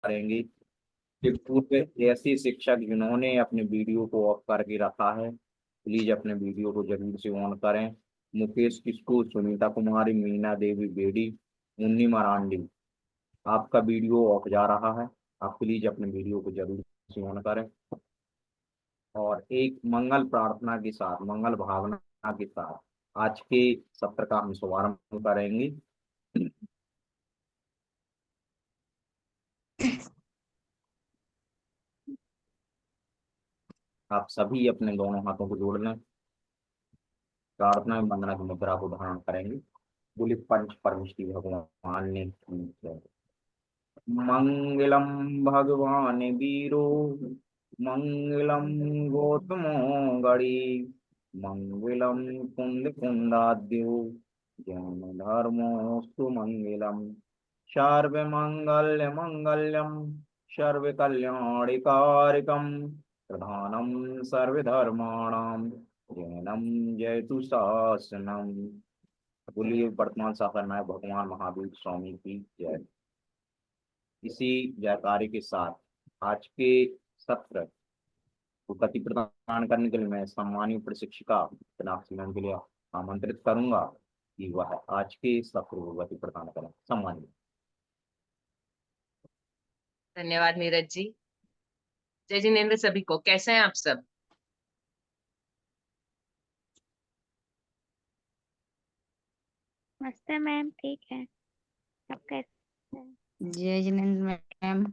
करेंगे कि पूर्व ऐसे शिक्षक जिन्होंने अपने वीडियो को ऑफ करके रखा है, प्लीज अपने वीडियो को जरूर से ऑन करें। मुकेश किस्कू, सुनीता कुमारी, मीना देवी बेड़ी, मुन्नी मरांडी, आपका वीडियो ऑफ जा रहा है। आप प्लीज अपने वीडियो को जरूर से ऑन करें और एक मंगल प्रार्थना के साथ, मंगल भावना के साथ आज के सत्र का हम शुभारंभ करेंगे। आप सभी अपने दोनों हाथों को जोड़ लें, प्रार्थना में वंदना की मुद्रा को धारण करेंगे। बोले पंच परमेष्टि भगवान ने की जय। मंगलम भगवान वीरो, मंगलम गौतमो गणी, मंगलम कुंद कुंदाद्यो, जैन धर्मोस्तु मंगलम। सर्व मंगल्य मंगल्यम, सर्व कल्याणिकारकम, प्रधानम सर्वधर्माणाम, जैनम जयतु शासनम। बोलिए वर्तमान शासन नायक भगवान महावीर स्वामी की जय। इसी जयकारे के साथ आज के सत्र को गति प्रदान करने के लिए मैं सम्मानीय प्रशिक्षिका जनाब सीमन के लिए आमंत्रित करूंगा कि वह आज के सत्र को गति प्रदान करें। सम्मानित। धन्यवाद नीरज जी। जय जिनेन्द्र सभी को। कैसे हैं आप सब? नमस्ते मैम, ठीक है। आप कैसे हैं? जय जिनेन्द्र मैम।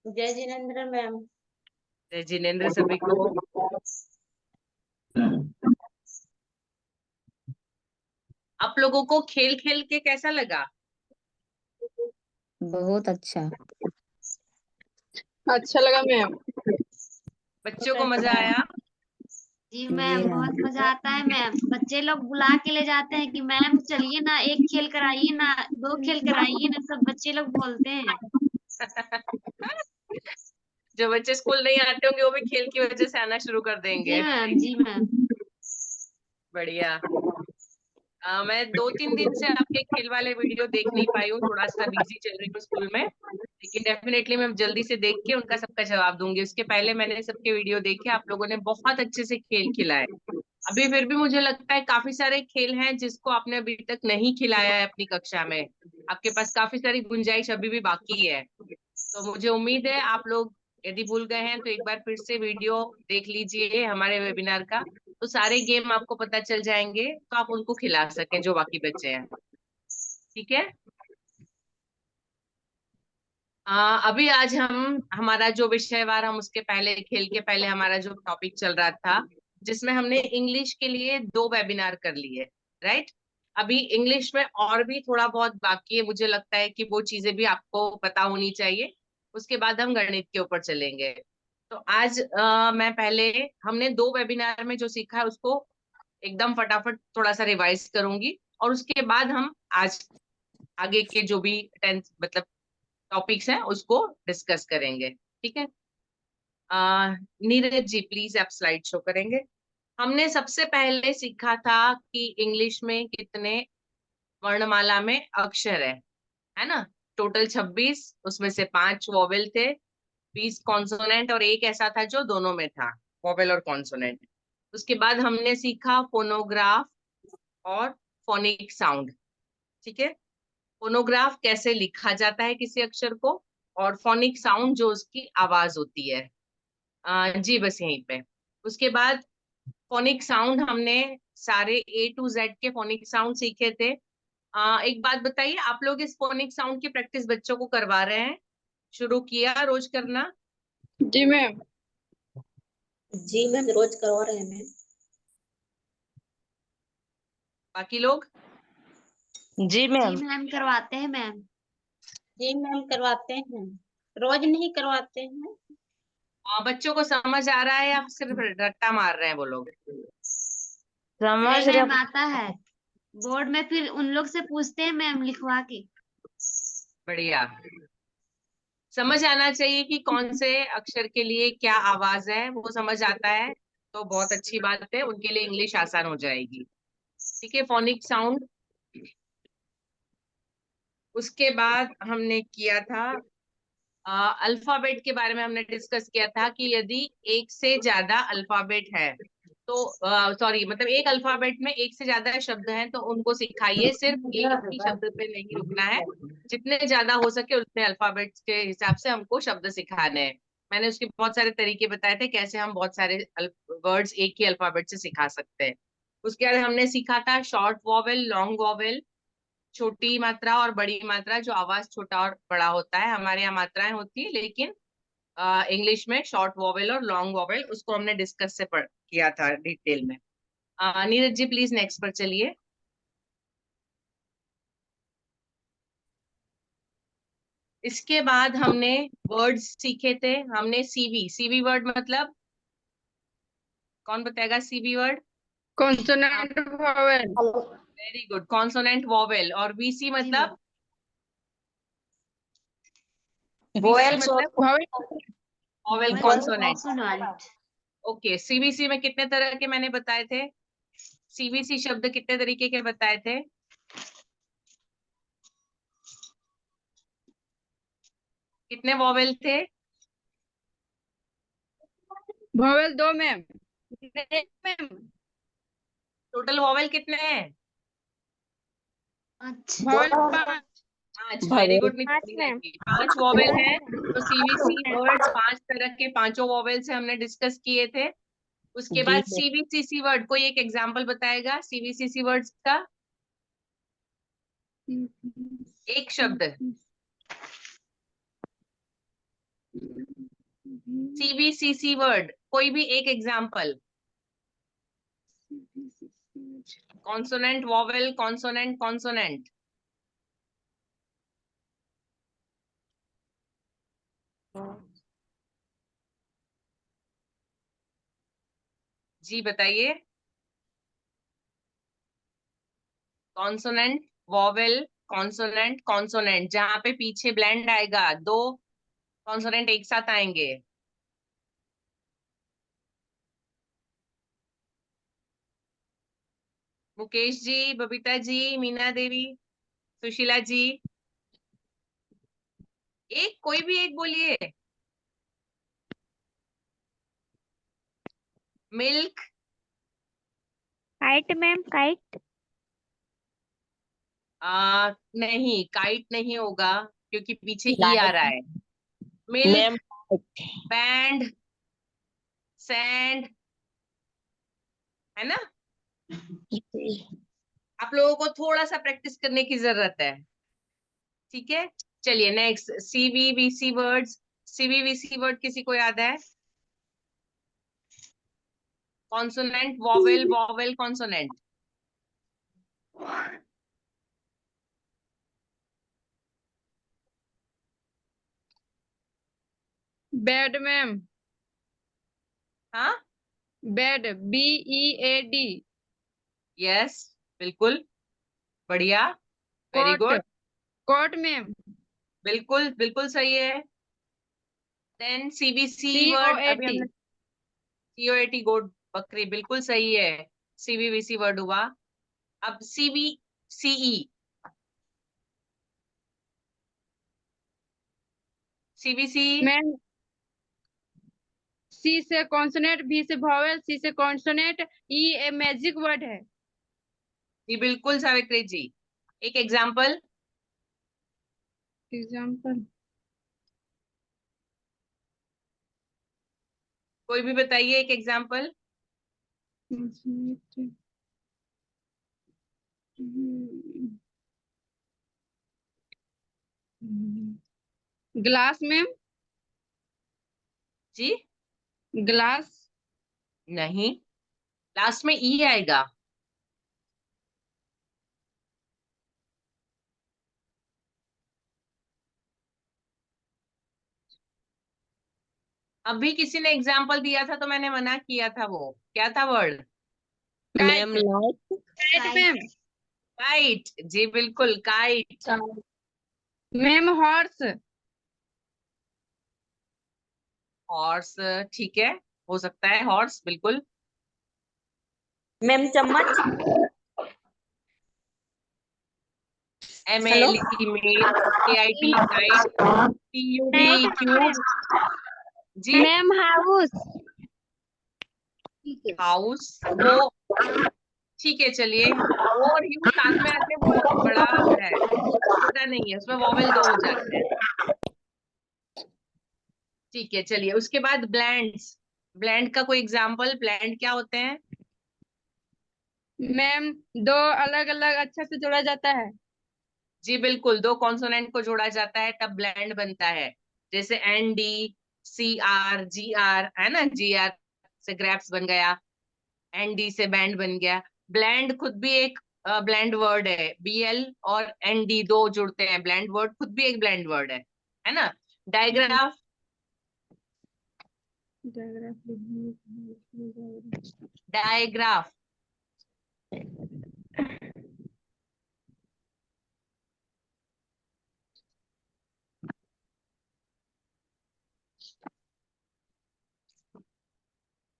जय जिनेन्द्र मैम। जय जिनेन्द्र सभी को। आप लोगों को खेल खेल के कैसा लगा? बहुत अच्छा। अच्छा लगा मैम। बच्चों को मजा आया? जी मैम, बहुत मजा आता है मैम। बच्चे लोग बुला के ले जाते हैं कि मैम चलिए ना, एक खेल कराइए ना, दो खेल कराइए ना, सब बच्चे लोग बोलते हैं। जो बच्चे स्कूल नहीं आते होंगे वो भी खेल की वजह से आना शुरू कर जी देंगे। मैम, जी मैम। बढ़िया। मैं 2-3 दिन से आपके खेल वाले वीडियो देख नहीं पाई हूँ, थोड़ा सा बिजी चल रही हूँ स्कूल में, लेकिन डेफिनेटली मैं जल्दी से देख के उनका सबका जवाब दूंगी। उसके पहले मैंने सबके वीडियो देखे, आप लोगों ने बहुत अच्छे से खेल खिलाए। अभी फिर भी मुझे लगता है काफी सारे खेल हैं जिसको आपने अभी तक नहीं खिलाया है अपनी कक्षा में। आपके पास काफी सारी गुंजाइश अभी भी बाकी है। तो मुझे उम्मीद है आप लोग यदि भूल गए हैं तो एक बार फिर से वीडियो देख लीजिए हमारे वेबिनार का, तो सारे गेम आपको पता चल जाएंगे, तो आप उनको खिला सकें जो बाकी बच्चे हैं। ठीक है। अभी आज हम हमारा जो विषयवार, हम उसके पहले खेल के पहले हमारा जो टॉपिक चल रहा था, जिसमें हमने इंग्लिश के लिए 2 वेबिनार कर लिए, राइट। अभी इंग्लिश में और भी थोड़ा बहुत बाकी है, मुझे लगता है कि वो चीजें भी आपको पता होनी चाहिए। उसके बाद हम गणित के ऊपर चलेंगे। तो आज मैं पहले, हमने 2 वेबिनार में जो सीखा है उसको एकदम फटाफट थोड़ा सा रिवाइज करूंगी, और उसके बाद हम आज आगे के जो भी 10 मतलब टॉपिक्स हैं उसको डिस्कस करेंगे। ठीक है। नीरज जी प्लीज आप स्लाइड शो करेंगे। हमने सबसे पहले सीखा था कि इंग्लिश में कितने वर्णमाला में अक्षर है ना? टोटल 26, उसमें से 5 वॉवेल थे, 20 कॉन्सोनेंट और एक ऐसा था जो दोनों में था, वॉवेल और कॉन्सोनेंट। उसके बाद हमने सीखा फोनोग्राफ और फोनिक साउंड। ठीक है। फोनोग्राफ कैसे लिखा जाता है किसी अक्षर को, और फोनिक साउंड जो उसकी आवाज होती है। जी बस यहीं पे। उसके बाद फोनिक साउंड हमने सारे A to Z के फोनिक साउंड सीखे थे। एक बात बताइए, आप लोग इस फोनिक साउंड की प्रैक्टिस बच्चों को करवा रहे हैं? शुरू किया रोज करना? जी मैम। जी मैम, रोज करवा रहे हैं मैम। बाकी लोग? जी मैम। जी मैम, करवाते हैं मैम। जी मैम, करवाते हैं। रोज नहीं करवाते हैं। बच्चों को समझ आ रहा है या सिर्फ रट्टा मार रहे हैं वो लोग? समझ अरे रहे। मैम, आता है। बोर्ड में फिर उन लोग से पूछते हैं मैम लिखवा के। बढ़िया। समझ आना चाहिए कि कौन से अक्षर के लिए क्या आवाज है, वो समझ आता है तो बहुत अच्छी बात है, उनके लिए इंग्लिश आसान हो जाएगी। ठीक है। फोनिक साउंड उसके बाद हमने किया था अल्फाबेट के बारे में हमने डिस्कस किया था कि यदि एक से ज्यादा अल्फाबेट है तो सॉरी मतलब एक अल्फाबेट में एक से ज्यादा शब्द हैं तो उनको सिखाइए, सिर्फ एक ही शब्द पे नहीं रुकना है, जितने ज्यादा हो सके उतने अल्फाबेट के हिसाब से हमको शब्द सिखाने हैं। मैंने उसके बहुत सारे तरीके बताए थे कैसे हम बहुत सारे वर्ड्स एक ही अल्फाबेट से सिखा सकते हैं। उसके बाद हमने सीखा था शॉर्ट वॉवेल, लॉन्ग वॉवेल, छोटी मात्रा और बड़ी मात्रा, जो आवाज छोटा और बड़ा होता है, हमारे यहाँ मात्राएं होती है लेकिन इंग्लिश में शॉर्ट वॉवेल और लॉन्ग वॉवेल, उसको हमने डिस्कस से किया था डिटेल में। नीरज जी प्लीज नेक्स्ट पर चलिए। इसके बाद हमने वर्ड्स सीखे थे। हमने सीवी, सीवी वर्ड मतलब कौन बताएगा CV word? Consonant vowel. Very good, consonant vowel. और वीसी मतलब वोएल मतलब vowel vowel consonant. Consonant. Okay, CBC में कितने तरह के मैंने बताए थे? सीबीसी शब्द कितने तरीके के बताए थे? कितने वॉवेल थे? Vowel 2 ma'am. Ma'am total vowel कितने हैं? अच्छा। वॉवेल 5। 5। वेरी गुड मित्र, 5 वॉवेल है। तो सीबीसी वर्ड्स 5 तरह के, पांचों वॉवेल से हमने डिस्कस किए थे। उसके बाद सीबीसीसी वर्ड, कोई एक एग्जांपल बताएगा सीबीसीसी वर्ड्स का? एक शब्द सीबीसीसी वर्ड, कोई भी एक example. Consonant vowel, consonant consonant. जी बताइए। कॉन्सोनेंट वॉवेल, कॉन्सोनेंट कॉन्सोनेंट, जहां पे पीछे ब्लेंड आएगा, दो कॉन्सोनेंट एक साथ आएंगे। मुकेश जी, बबीता जी, मीना देवी, सुशीला जी, एक कोई भी एक बोलिए। मिल्क। Kite ma'am, kite. नहीं, काइट नहीं होगा क्योंकि पीछे ई आ रहा है। मिल्क, बैंड, सैंड, है ना? आप लोगों को थोड़ा सा प्रैक्टिस करने की जरूरत है। ठीक है, चलिए next CVVC words. CVVC word किसी को याद है? Consonant vowel, vowel consonant. Bead ma'am. हाँ, बेड, BEAD। यस, बिल्कुल, बढ़िया, very coat, good, coat ma'am. बिल्कुल बिल्कुल सही है। देन सीबीसी वर्ड, अभी COAT। हमने सीओएटी, गोड बकरी, बिल्कुल सही है। सीवीवीसी वर्ड हुआ। अब सीबीसीई, सीबीसी। मैम C से कॉन्सोनेंट, B से वॉवेल, C से कॉन्सोनेंट, E मैजिक वर्ड है। जी बिल्कुल सावित्री जी, एक एग्जाम्पल। एग्जाम्पल कोई भी बताइए एक एग्जाम्पल। Glass ma'am. जी ग्लास। नहीं, लास्ट में ई आएगा। अभी किसी ने एग्जाम्पल दिया था तो मैंने मना किया था, वो क्या था word? Ma'am kite ma'am. Kite, जी बिल्कुल, काइट। Ma'am horse. हॉर्स, ठीक है, हो सकता है हॉर्स, बिल्कुल। मैम चम्मच। MALE male, KIT kite, TUB tube, जी मैम हाउस। हाउस, वो ठीक है चलिए, ओ और यू साथ में आते हैं वो बहुत बड़ा है, छोटा नहीं है, उसमें वॉवेल 2 हो जाते हैं। ठीक है चलिए, उसके बाद ब्लैंड्स, ब्लैंड का कोई एग्जांपल, ब्लैंड क्या होते हैं? मैम दो अलग अलग अक्षर से जोड़ा जाता है। जी बिल्कुल, 2 कॉन्सोनेंट को जोड़ा जाता है तब ब्लैंड बनता है, जैसे ND CR GR, है ना, GR से ग्रैप्स बन गया, ND से बैंड बन गया। ब्लैंड खुद भी एक ब्लैंड वर्ड है, BL और ND 2 जुड़ते हैं, ब्लैंड वर्ड खुद भी एक ब्लैंड वर्ड है ना। डायग्राफ, डायग्राफ,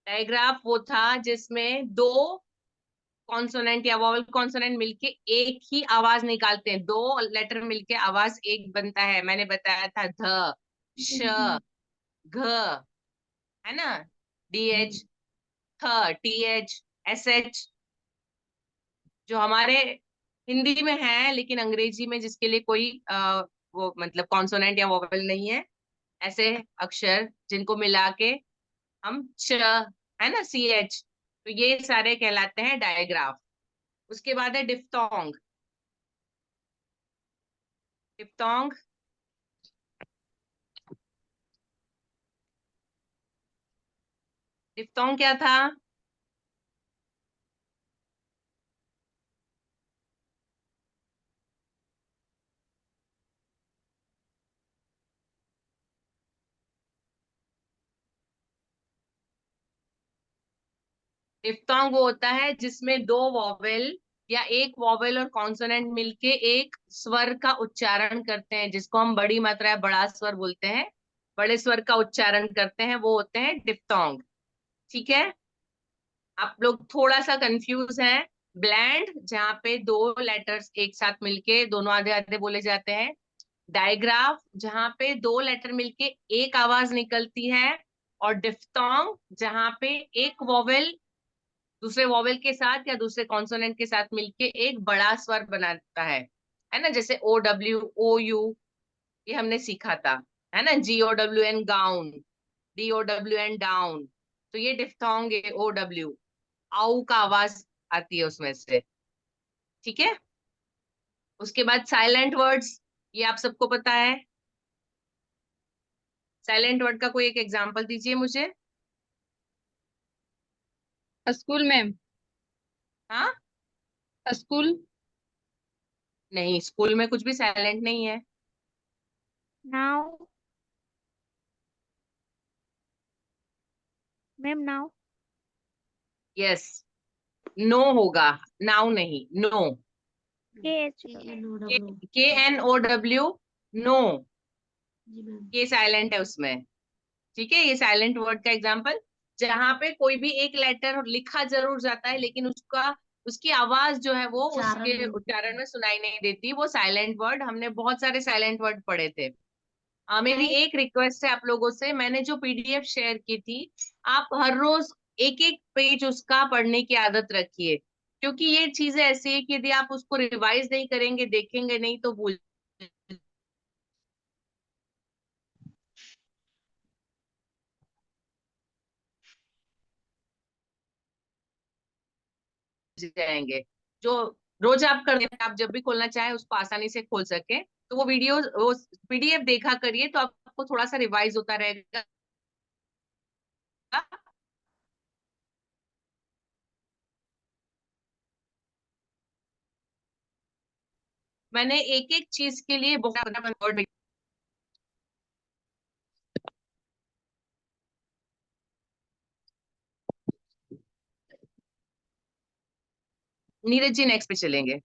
डायग्राफ वो था जिसमें 2 कॉन्सोनेंट या वॉवल कॉन्सोनेंट मिलके एक ही आवाज निकालते हैं, 2 लेटर मिलके आवाज एक बनता है, मैंने बताया था, ध, श, घ, है ना, DH, थ, TH, SH, जो हमारे हिंदी में है लेकिन अंग्रेजी में जिसके लिए कोई वो मतलब कॉन्सोनेंट या वोवेल नहीं है, ऐसे अक्षर जिनको मिला के हम च, है ना, CH, तो ये सारे कहलाते हैं डायग्राफ। उसके बाद है डिफ्थोंग, डिफ्थोंग, डिफ्थोंग क्या था? डिफ्थोंग वो होता है जिसमें 2 वॉवेल या एक वॉवेल और कॉन्सोनेंट मिलके एक स्वर का उच्चारण करते हैं, जिसको हम बड़ी मात्रा या बड़ा स्वर बोलते हैं, बड़े स्वर का उच्चारण करते हैं, वो होते हैं डिफ्थोंग। ठीक है, आप लोग थोड़ा सा कंफ्यूज हैं। ब्लैंड जहाँ पे 2 लेटर्स एक साथ मिलके दोनों आधे आधे बोले जाते हैं, डायग्राफ जहाँ पे 2 लेटर मिलके एक आवाज निकलती है, और डिफ्थोंग जहाँ पे एक वॉवेल दूसरे वॉवेल के साथ या दूसरे कॉन्सोनेंट के साथ मिलके एक बड़ा स्वर बनाता है ना, जैसे OW OU, ये हमने सीखा था, है ना, GOWN गाउन, DOWN डाउन, तो ये डिफ्थोंग है, OW, आउ का आवाज आती है उसमें से। ठीक है, उसके बाद साइलेंट वर्ड्स, ये आप सबको पता है, साइलेंट वर्ड का कोई एक एग्जांपल दीजिए मुझे। School ma'am. हाँ, स्कूल। नहीं, स्कूल में कुछ भी साइलेंट नहीं है। Now ma'am now yes, know होगा, नाउ नहीं, नो, KH KNOW, नो, जी मैम। ये साइलेंट है उसमें। ठीक है, ये साइलेंट वर्ड का एग्जांपल, जहां पे कोई भी एक लेटर लिखा जरूर जाता है लेकिन उसका उसकी आवाज जो है वो उच्चारण उसके नहीं। उच्चारण में सुनाई नहीं देती, वो साइलेंट वर्ड, हमने बहुत सारे साइलेंट वर्ड पढ़े थे। मेरी एक रिक्वेस्ट है आप लोगों से, मैंने जो PDF शेयर की थी, आप हर रोज एक एक पेज उसका पढ़ने की आदत रखिए, क्योंकि ये चीजें ऐसी है कि यदि आप उसको रिवाइज नहीं करेंगे, देखेंगे नहीं, तो भूल जाएंगे। जो रोज आप करते हैं, आप जब भी खोलना चाहे उसको आसानी से खोल सके, तो वो वीडियो, वो PDF देखा करिए, तो आपको थोड़ा सा रिवाइज होता रहेगा। मैंने एक एक चीज के लिए बहुत वर्ड, नीरज जी नेक्स्ट पे चलेंगे।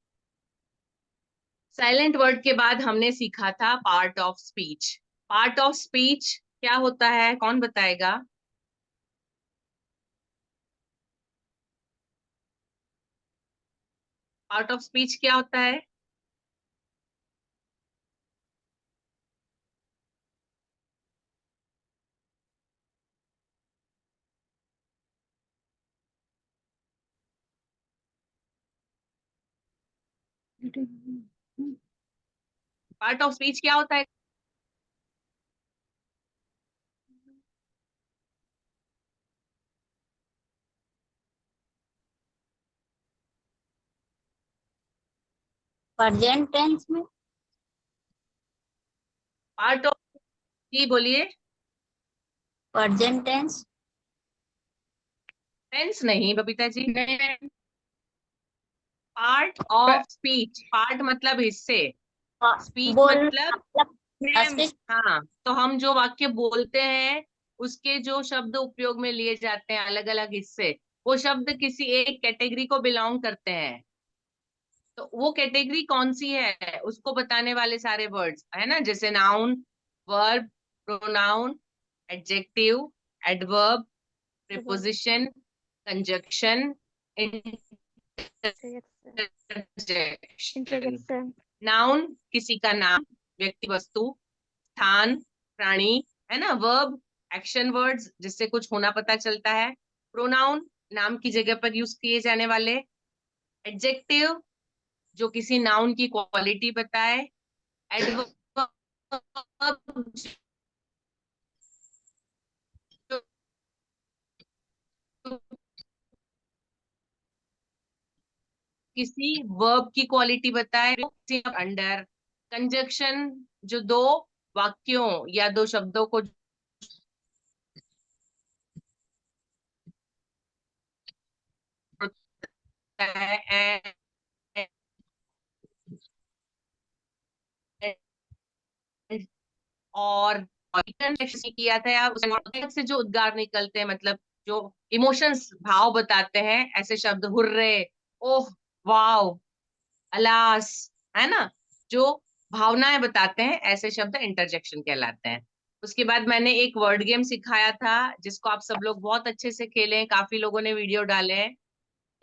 साइलेंट वर्ड के बाद हमने सीखा था part of speech. Part of speech क्या होता है, कौन बताएगा? पार्ट ऑफ स्पीच क्या होता है? पार्ट ऑफ स्पीच क्या होता है? प्रेजेंट टेंस में। पार्ट ऑफ, जी बोलिए। Present tense. टेंस नहीं Babita ji, part of speech. Part मतलब हिस्से, स्पीच बोल मतलब, मतलब हाँ, तो हम जो वाक्य बोलते हैं उसके जो शब्द उपयोग में लिए जाते हैं, अलग अलग हिस्से, वो शब्द किसी एक कैटेगरी को बिलोंग करते हैं। तो वो कैटेगरी कौन सी है उसको बताने वाले सारे वर्ड्स है ना, जैसे noun, verb, pronoun, adjective, adverb, preposition, conjunction, interjection. Interjection. Noun किसी का नाम, व्यक्ति, वस्तु, स्थान, प्राणी, है ना। वर्ब एक्शन वर्ड्स जिससे कुछ होना पता चलता है। प्रोनाउन नाम की जगह पर यूज किए जाने वाले। एडजेक्टिव जो किसी नाउन की क्वालिटी बताए। एडवर्ब किसी वर्ब की क्वालिटी बताए। अंडर। कंजक्शन जो दो वाक्यों या दो शब्दों को और किया था, या से जो उद्गार निकलते हैं, मतलब जो इमोशंस भाव बताते हैं, ऐसे शब्द हुर्रे, ओह, वाव, अलास, है ना, जो भावनाएं बताते हैं, ऐसे शब्द इंटरजेक्शन कहलाते हैं। उसके बाद मैंने एक वर्ड गेम सिखाया था जिसको आप सब लोग बहुत अच्छे से खेले हैं, काफी लोगों ने वीडियो डाले हैं।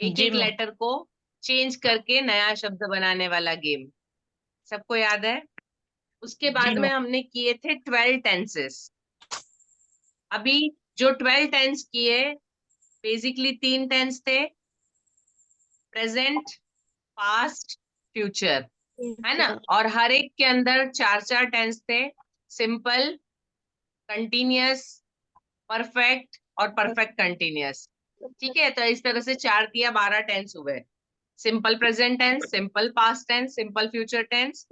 एक एक लेटर को चेंज करके नया शब्द बनाने वाला गेम, सबको याद है? उसके बाद में हमने किए थे 12 टेंसेस। अभी जो 12 टेंस किए, बेसिकली 3 टेंस थे, प्रेजेंट, पास्ट, फ्यूचर, है ना। और हर एक के अंदर 4 4 टेंस थे, सिंपल, कंटिन्यूअस, परफेक्ट और परफेक्ट कंटिन्यूअस। ठीक है, तो इस तरह से 4 दिया, 12 टेंस हुए। Simple present tense, simple past tense, simple future tense,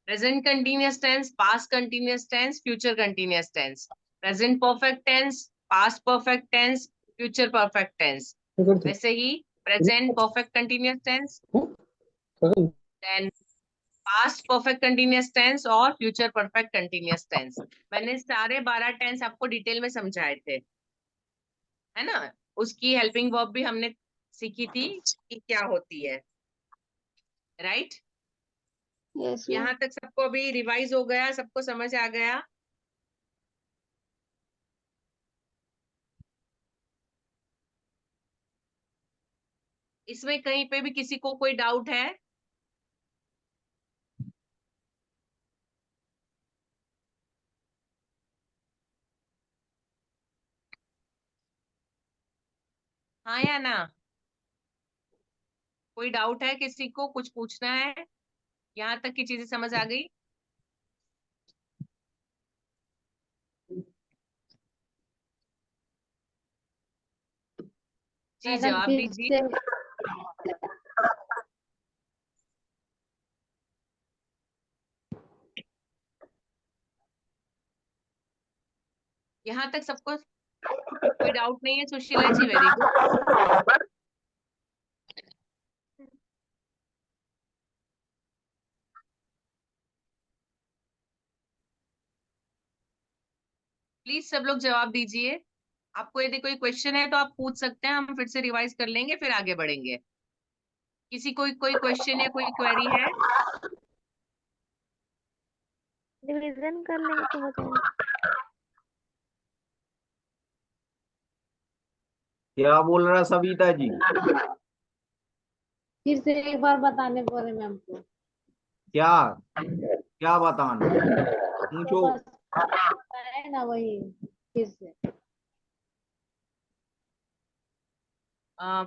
present continuous tense, past continuous tense, future continuous tense, present perfect tense, past perfect tense, future perfect tense. वैसे ही present perfect continuous tense, then past perfect continuous tense और future perfect continuous tense. मैंने सारे 12 tense आपको detail में समझाए थे, है ना। उसकी हेल्पिंग वर्ब भी हमने सीखी थी कि क्या होती है, राइट। यस यहाँ तक सबको अभी रिवाइज हो गया, सबको समझ आ गया? इसमें कहीं पे भी किसी को कोई डाउट है? हाँ या ना? कोई डाउट है किसी को, कुछ पूछना है? यहाँ तक की चीजें समझ आ गई? जी जवाब दीजिए। यहाँ तक सबको कोई डाउट नहीं है? सुशीला जी वेरी गुड। प्लीज सब लोग जवाब दीजिए। आपको यदि कोई क्वेश्चन है तो आप पूछ सकते हैं, हम फिर से रिवाइज कर लेंगे, फिर आगे बढ़ेंगे। किसी कोई कोई क्वेश्चन या कोई क्वेरी है? रिवीजन कर लेंगे तो हो जाएगा। क्या बोल रहा सविता जी? फिर से एक बार बताने बोले मैम को। क्या क्या बताना? तो पूछो। बस है ना, वही फिर से।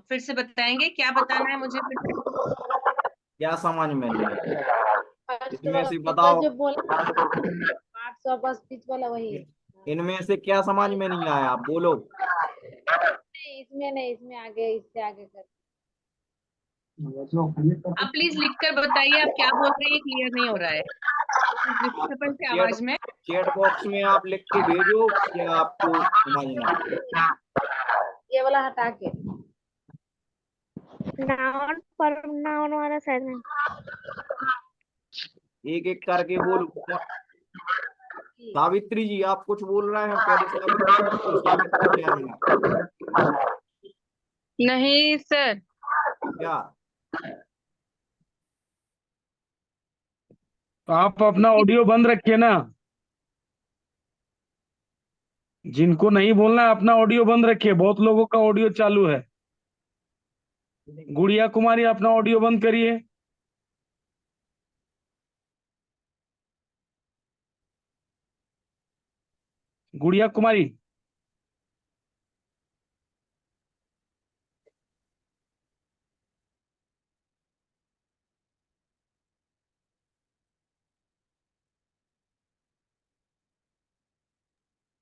फिर से बताएंगे, क्या बताना है मुझे फिर से? क्या समझ में नहीं आया? फर्स्ट इसमें वाला से स्पीच बताओ, जो बोला, पार्ट्स ऑफ स्पीच वाला वही। इनमें से क्या समझ में नहीं आया, आप बोलो। नहीं, इसमें नहीं, इसमें आगे, इससे आगे कर। आप प्लीज लिख कर बताइए आप क्या बोल रहे हैं, क्लियर नहीं हो रहा है डिस्टर्बेंस से चैट आवाज में। चैट बॉक्स में आप लिख के भेजो, क्या आपको समझना है। ये वाला हटा के। नाउन प्रोनाउन वाला साइड में। एक एक करके बोलो। सावित्री जी आप कुछ बोल रहे हैं, पहले सावित्री, सावित्री जाना। नहीं सर। क्या? आप अपना ऑडियो बंद रखिए ना। जिनको नहीं बोलना है अपना ऑडियो बंद रखिए, बहुत लोगों का ऑडियो चालू है। गुड़िया कुमारी अपना ऑडियो बंद करिए। गुड़िया कुमारी,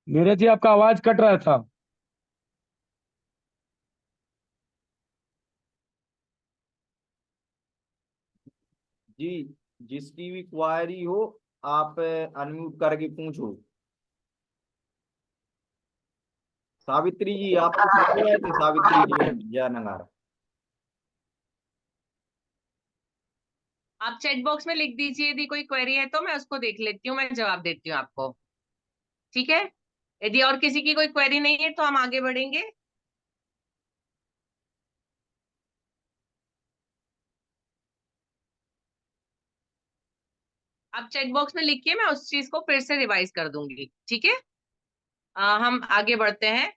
नीरज जी आपका आवाज कट रहा था। जी, जिसकी भी क्वायरी हो आप अनम्यूट करके पूछो। सावित्री जी आप कुछ बोल रहे थे, सावित्री जी जयनगर। आप चैट बॉक्स में लिख दीजिए, यदि कोई क्वेरी है तो मैं उसको देख लेती हूँ, मैं जवाब देती हूँ आपको, ठीक है। यदि और किसी की कोई क्वेरी नहीं है तो हम आगे बढ़ेंगे। आप चैट बॉक्स में लिखिए, मैं उस चीज को फिर से रिवाइज कर दूंगी, ठीक है। हम आगे बढ़ते हैं।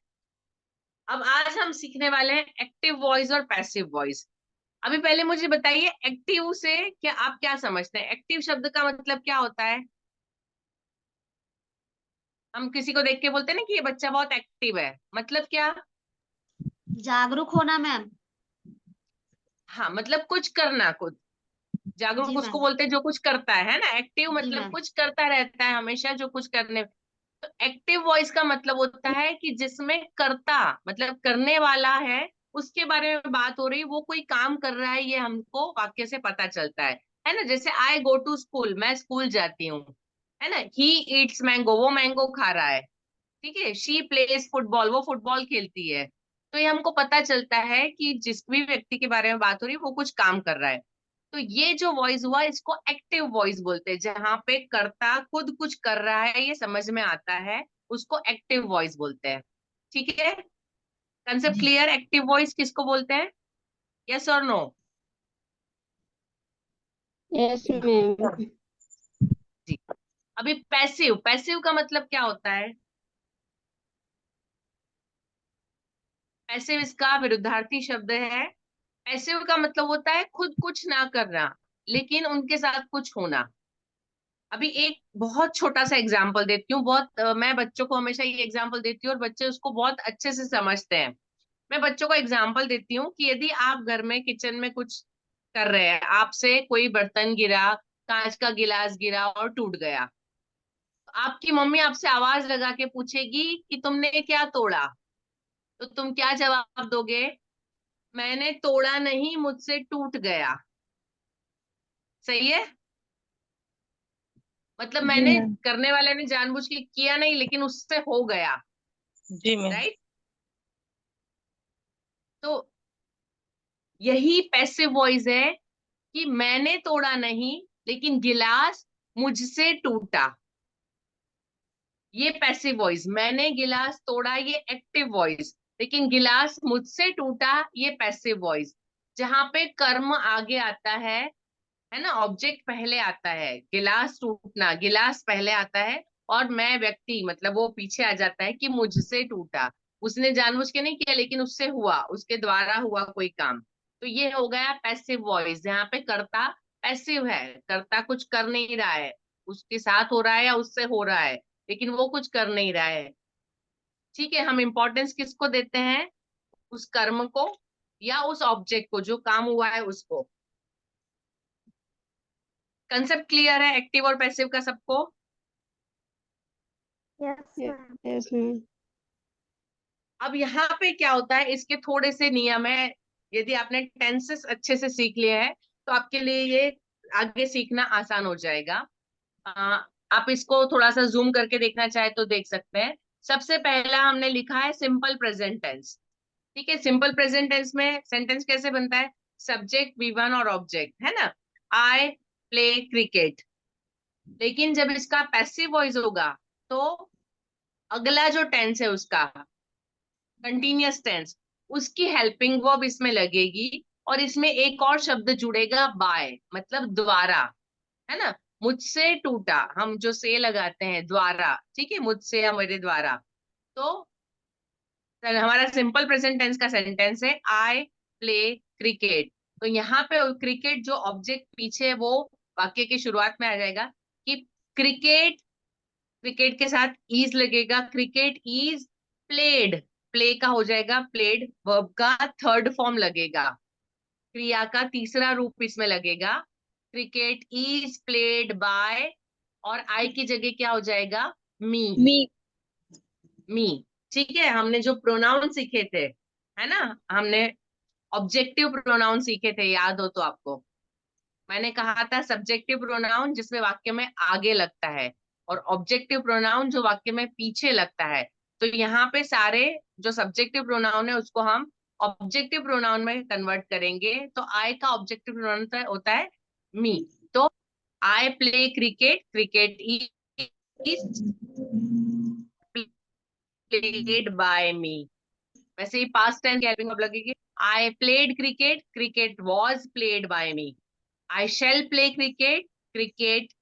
अब आज हम सीखने वाले हैं एक्टिव वॉइस और पैसिव वॉइस। अभी पहले मुझे बताइए, एक्टिव से क्या आप क्या समझते हैं? एक्टिव शब्द का मतलब क्या होता है? हम किसी को देख के बोलते हैं ना कि ये बच्चा बहुत एक्टिव है, मतलब क्या? जागरूक होना मैम। हाँ, मतलब कुछ करना, कुछ जागरूक जी उसको मैम। बोलते हैं जो कुछ करता है ना। एक्टिव जी मतलब मैम। कुछ करता रहता है हमेशा, जो कुछ करने। तो एक्टिव वॉइस का मतलब होता है कि जिसमें कर्ता मतलब करने वाला है, उसके बारे में बात हो रही, वो कोई काम कर रहा है, ये हमको वाक्य से पता चलता है ना। जैसे आई गो टू स्कूल, मैं स्कूल जाती हूँ, है ना। ही ईट्स मैंगो, वो मैंगो खा रहा है, ठीक है। शी प्लेज फुटबॉल, वो फुटबॉल खेलती है। तो ये हमको पता चलता है कि जिस भी व्यक्ति के बारे में बात हो रही है वो कुछ काम कर रहा है। तो ये जो वॉइस हुआ इसको एक्टिव वॉइस बोलते हैं, जहां पे कर्ता खुद कुछ कर रहा है ये समझ में आता है, उसको एक्टिव वॉइस बोलते हैं, ठीक है। Concept clear? एक्टिव वॉइस किसको बोलते हैं? यस और नो? Yes ma'am. जी। अभी पैसिव, पैसिव का मतलब क्या होता है? पैसिव इसका विरुद्धार्थी शब्द है। पैसिव का मतलब होता है खुद कुछ ना करना, लेकिन उनके साथ कुछ होना। अभी एक बहुत छोटा सा एग्जाम्पल देती हूँ, मैं बच्चों को हमेशा ये एग्जाम्पल देती हूँ और बच्चे उसको बहुत अच्छे से समझते हैं। मैं बच्चों को एग्जाम्पल देती हूँ कि यदि आप घर में किचन में कुछ कर रहे हैं, आपसे कोई बर्तन गिरा, कांच का गिलास गिरा और टूट गया, तो आपकी मम्मी आपसे आवाज लगा के पूछेगी कि तुमने क्या तोड़ा, तो तुम क्या जवाब दोगे? मैंने तोड़ा नहीं, मुझसे टूट गया। सही है? मतलब जी मैंने, मैम। करने वाले ने जानबूझ के किया नहीं, लेकिन उससे हो गया, जी मैम। राइट। तो यही पैसिव वॉइस है कि मैंने तोड़ा नहीं, लेकिन गिलास मुझसे टूटा। ये पैसिव वॉइस, मैंने गिलास तोड़ा ये एक्टिव वॉइस, लेकिन गिलास मुझसे टूटा ये पैसिव वॉइस। जहां पे कर्म आगे आता है ना, ऑब्जेक्ट पहले आता है। गिलास टूटना, गिलास पहले आता है, और मैं व्यक्ति मतलब वो पीछे आ जाता है कि मुझसे टूटा। उसने जानबूझ के नहीं किया, लेकिन उससे हुआ, उसके द्वारा हुआ कोई काम। तो ये हो गया पैसिव वॉइस, जहाँ पे कर्ता पैसिव है, कर्ता कुछ कर नहीं रहा है, उसके साथ हो रहा है या उससे हो रहा है, लेकिन वो कुछ कर नहीं रहा है, ठीक है। हम इंपॉर्टेंस किसको देते हैं? उस कर्म को या उस ऑब्जेक्ट को, जो काम हुआ है उसको। कंसेप्ट क्लियर है एक्टिव और पैसिव का सबको? Yes ma'am. Yes ma'am. अब यहाँ पे क्या होता है, इसके थोड़े से नियम है। यदि आपने टेंसेस अच्छे से सीख लिए हैं तो आपके लिए ये आगे सीखना आसान हो जाएगा। आप इसको थोड़ा सा जूम करके देखना चाहे तो देख सकते हैं। सबसे पहला हमने लिखा है सिंपल प्रेजेंट टेंस। ठीक है, सिंपल प्रेजेंट टेंस में सेंटेंस कैसे बनता है? सब्जेक्ट V1 और ऑब्जेक्ट, है ना। I play cricket. लेकिन जब इसका पैसिव वॉइस होगा तो अगला जो टेंस है उसका कंटिन्यूअस टेंस, उसकी हेल्पिंग वर्ब इसमें लगेगी और इसमें एक और शब्द जुड़ेगा बाय, मतलब द्वारा, है ना। मुझसे टूटा, हम जो से लगाते हैं द्वारा, ठीक है, मुझसे या मेरे द्वारा। तो हमारा सिंपल प्रेजेंट टेंस का सेंटेंस है आई प्ले क्रिकेट। तो यहाँ पे क्रिकेट जो ऑब्जेक्ट पीछे है वो वाक्य की शुरुआत में आ जाएगा कि क्रिकेट, क्रिकेट के साथ इज लगेगा, क्रिकेट इज प्लेड। प्ले का हो जाएगा प्लेड, वर्ब का थर्ड फॉर्म लगेगा, क्रिया का तीसरा रूप इसमें लगेगा, क्रिकेट इज प्लेड बाय, और आई की जगह क्या हो जाएगा? मी। मी, ठीक है। हमने जो प्रोनाउन सीखे थे, है ना, हमने ऑब्जेक्टिव प्रोनाउन सीखे थे, याद हो तो आपको। मैंने कहा था सब्जेक्टिव प्रोनाउन जिसमें वाक्य में आगे लगता है, और ऑब्जेक्टिव प्रोनाउन जो वाक्य में पीछे लगता है। तो यहाँ पे सारे जो सब्जेक्टिव प्रोनाउन है उसको हम ऑब्जेक्टिव प्रोनाउन में कन्वर्ट करेंगे। तो आई का ऑब्जेक्टिव प्रोनाउन होता है मी। तो I play cricket, cricket is played by me. वैसे ही पास्ट टेंस की हेल्पिंग वर्ब लगेगी, I played cricket, cricket was played by me. I shall play cricket, cricket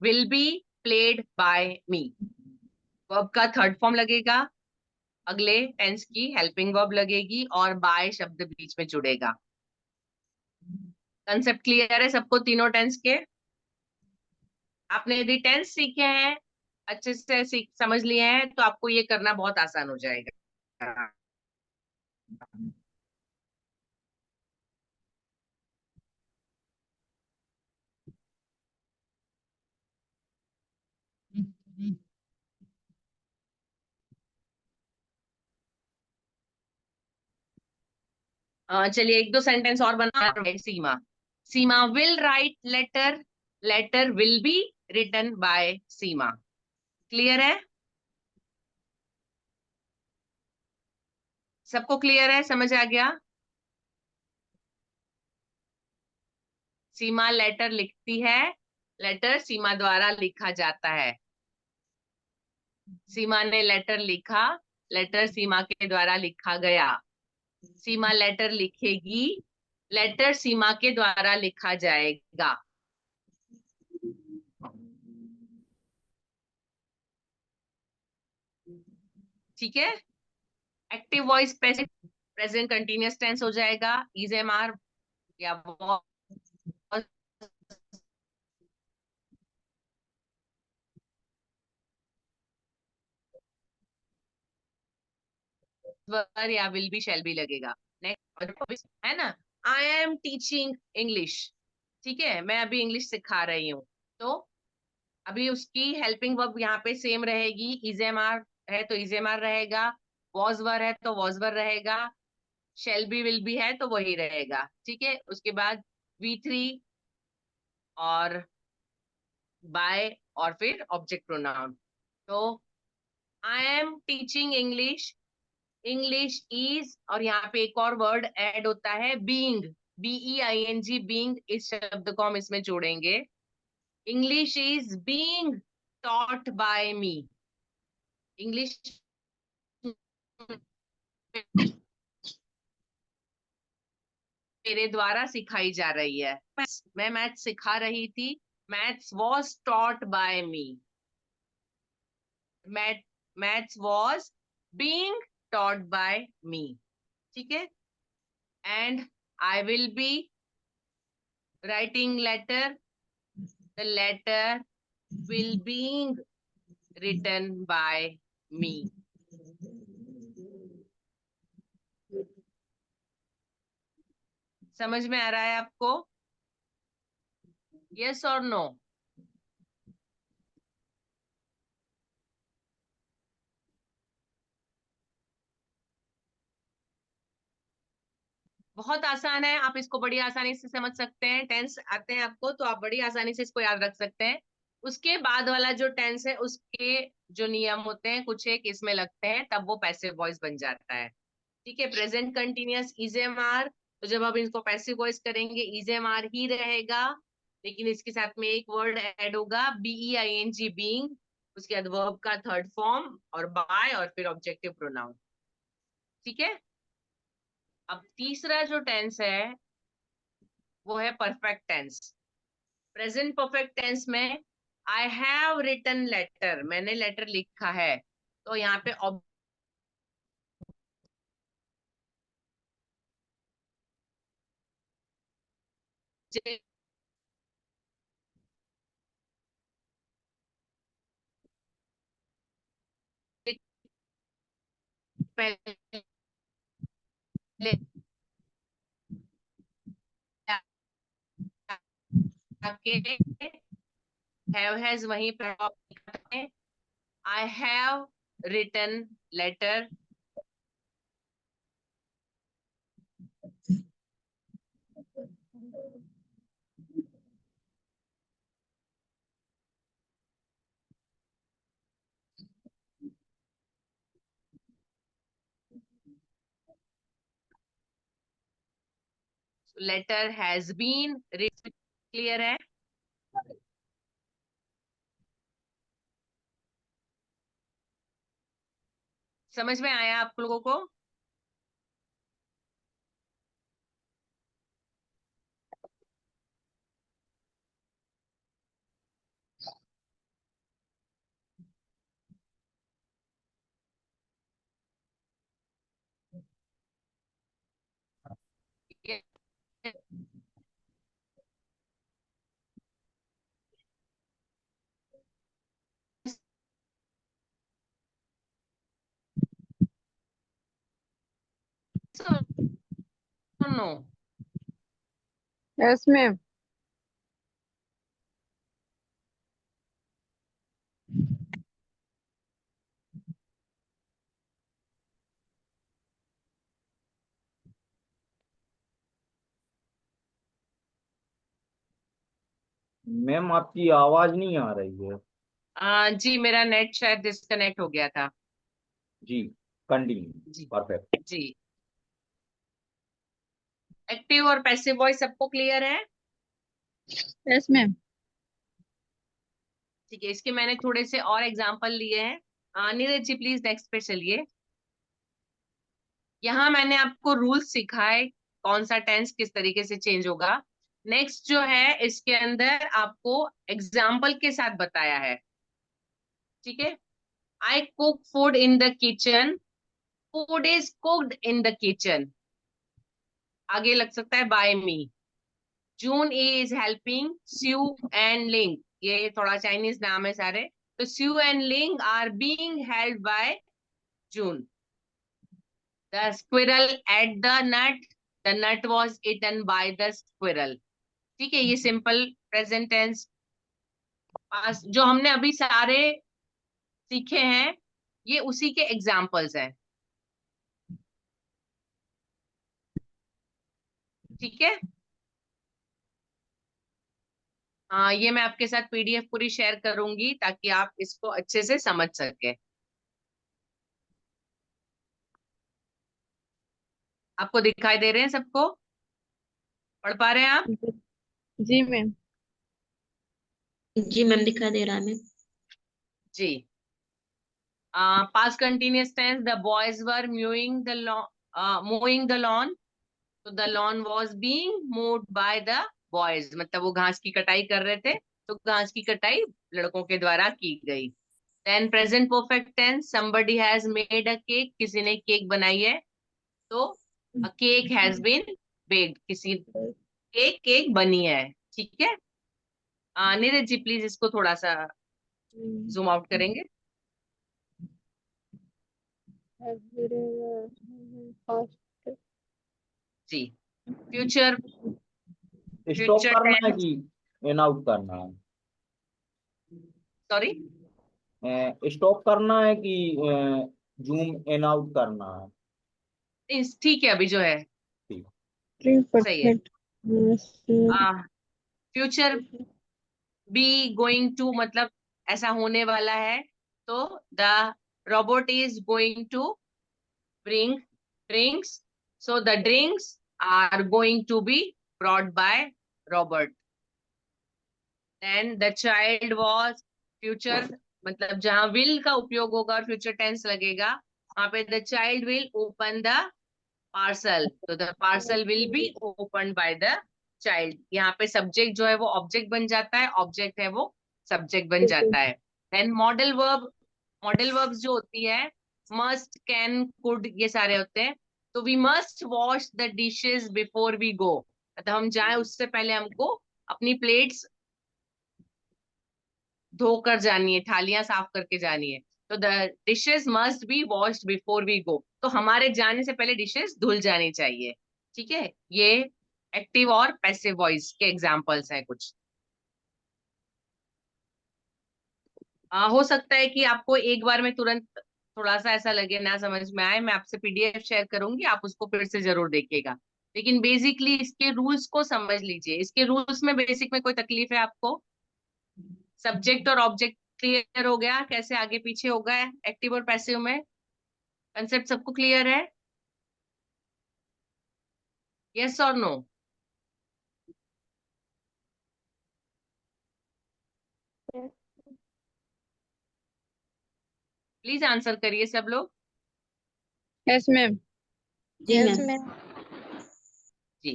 will be played by me। Verb का third form लगेगा, अगले tense की helping verb लगेगी और बाय शब्द बीच में जुड़ेगा। कंसेप्ट क्लियर है सबको तीनों टेंस के? आपने यदि टेंस सीखे हैं, अच्छे से समझ लिए हैं, तो आपको ये करना बहुत आसान हो जाएगा। चलिए एक दो सेंटेंस और बना रहे। Seema, Seema will write letter, letter will be written by Seema. Clear है सबको? क्लियर है, समझ आ गया? सीमा लेटर लिखती है, लेटर सीमा द्वारा लिखा जाता है। सीमा ने लेटर लिखा, लेटर सीमा के द्वारा लिखा गया। सीमा लेटर लिखेगी, लेटर सीमा के द्वारा लिखा जाएगा। ठीक है। Active voice present continuous tense हो जाएगा, इज एम आर या या विल बी शैल बी लगेगा। नेक्स्ट है ना, आई एम टीचिंग इंग्लिश। ठीक है, मैं अभी इंग्लिश सिखा रही हूँ। तो अभी उसकी हेल्पिंग वर्ब यहाँ पे सेम रहेगी, इज एम आर है तो इज एम आर रहेगा, वॉज वर है तो वॉज वर रहेगा, शेल बी विल बी है तो वही रहेगा। ठीक है, उसके बाद V3 और बाय और फिर ऑब्जेक्ट प्रोनाउन। तो I am teaching English, English is, और यहाँ पे एक और वर्ड ऐड होता है बीइंग, BEING, बीइंग, इस शब्द को हम इसमें जोड़ेंगे। English is being taught by me. English मेरे द्वारा सिखाई जा रही है। मैं मैथ सिखा रही थी, maths was taught by me. Maths was being taught by me. ठीक है, and I will be writing letter, the letter will being written by me। समझ में आ रहा है आपको? यस और नो? बहुत आसान है, आप इसको बड़ी आसानी से समझ सकते हैं। टेंस आते हैं आपको तो आप बड़ी आसानी से इसको याद रख सकते हैं। उसके बाद वाला जो टेंस है उसके जो नियम होते हैं कुछ एक इसमें लगते हैं, तब वो पैसिव वॉइस बन जाता है। ठीक है, प्रेजेंट कंटिन्यूअस इजेएमआर, तो जब आप इसको पैसिव वॉइस करेंगे इजेएमआर ही रहेगा, लेकिन इसके साथ में एक वर्ड ऐड होगा बीईआईएनजी, बीइंग, उसके बाद वर्ब का थर्ड फॉर्म और बाय और फिर ऑब्जेक्टिव प्रोनाउन। ठीक है, अब तीसरा जो टेंस है वो है perfect tense. Present perfect tense में आई हैव रिटन लेटर, मैंने लेटर लिखा है, तो यहाँ पे ऑब्जेक्ट पहले आके हैव हैज वहीं पे I have written letter, letter has been, clear है? समझ में आया आप लोगों को? नो? Yes ma'am. मैम आपकी आवाज नहीं आ रही है। जी मेरा नेट शायद डिस्कनेक्ट हो गया था। जी कंटिन्यू। जी परफेक्ट। जी, एक्टिव और पैसिव वॉइस सबको क्लियर है? Yes ma'am. ठीक है, इसके मैंने थोड़े से और एग्जांपल लिए हैं। नीरज जी प्लीज नेक्स्ट पे चलिए। यहाँ मैंने आपको रूल सिखाए कौन सा टेंस किस तरीके से चेंज होगा। नेक्स्ट जो है इसके अंदर आपको एग्जाम्पल के साथ बताया है। ठीक है, I cook food in the kitchen, food is cooked in the kitchen, आगे लग सकता है by me. June is helping Sue and Ling, ये थोड़ा चाइनीज नाम है सारे, तो Sue and Ling are being help by June. The squirrel ate the nut, the nut was eaten by the squirrel. ठीक है, ये सिंपल प्रेजेंट टेंस जो हमने अभी सारे सीखे हैं ये उसी के एग्जाम्पल्स हैं। ठीक है, हाँ ये मैं आपके साथ पीडीएफ पूरी शेयर करूंगी ताकि आप इसको अच्छे से समझ सके। आपको दिखाई दे रहे हैं सबको? पढ़ पा रहे हैं आप? जी मैम। जी मैम दिखा दे रहा है मैम। जी, past continuous tense, the boys were mowing the mowing the lawn, तो the lawn was being mowed by the boys, मतलब वो घास की कटाई कर रहे थे तो घास की कटाई लड़कों के द्वारा की गई। Then present perfect tense, somebody has made a cake, किसी ने केक बनाई है, तो a cake has been baked, किसी केक केक बनी है। ठीक है, नीरज जी प्लीज इसको थोड़ा सा जूम आउट करेंगे। जी, फ्यूचर स्टॉप फ्यूचर करना है टेंस, कि इन आउट करना है? सॉरी, स्टॉप करना है कि जूम इन आउट करना है? ठीक है, अभी जो है ठीक। सही है। फ्यूचर बी गोइंग टू मतलब ऐसा होने वाला है, तो the robot is going to bring drinks, so the drinks are going to be brought by Robert. Then the child was, future मतलब जहां विल का उपयोग होगा और फ्यूचर टेंस लगेगा, वहां पे the child will open the parcel, तो the parcel will be open by the child. यहाँ पे सब्जेक्ट जो है वो ऑब्जेक्ट बन जाता है, ऑब्जेक्ट है वो सब्जेक्ट बन जाता है। देन मॉडल वर्ब्स जो होती है, मस्ट, कैन, कुड, ये सारे होते हैं। तो we must wash the dishes before we go, मतलब हम जाए उससे पहले हमको अपनी प्लेट्स धोकर जानी है, थालियां साफ करके जानी है। तो the dishes must be washed before we go, तो हमारे जाने से पहले डिशेस धुल जानी चाहिए। ठीक है, ये एक्टिव और पैसिव वॉइस के एग्जांपल्स हैं कुछ। हो सकता है कि आपको एक बार में तुरंत थोड़ा सा ऐसा लगे, ना समझ में आए, मैं आपसे पीडीएफ शेयर करूंगी, आप उसको फिर से जरूर देखिएगा। लेकिन बेसिकली इसके रूल्स को समझ लीजिए। इसके रूल्स में बेसिक में कोई तकलीफ है आपको? सब्जेक्ट और ऑब्जेक्ट क्लियर हो गया, कैसे आगे पीछे हो गए एक्टिव और पैसिव में? कंसेप्ट सबको क्लियर है? यस और नो? Yes. प्लीज आंसर करिए सब लोग। Yes ma'am. जी Yes, मैम। ma'am. जी,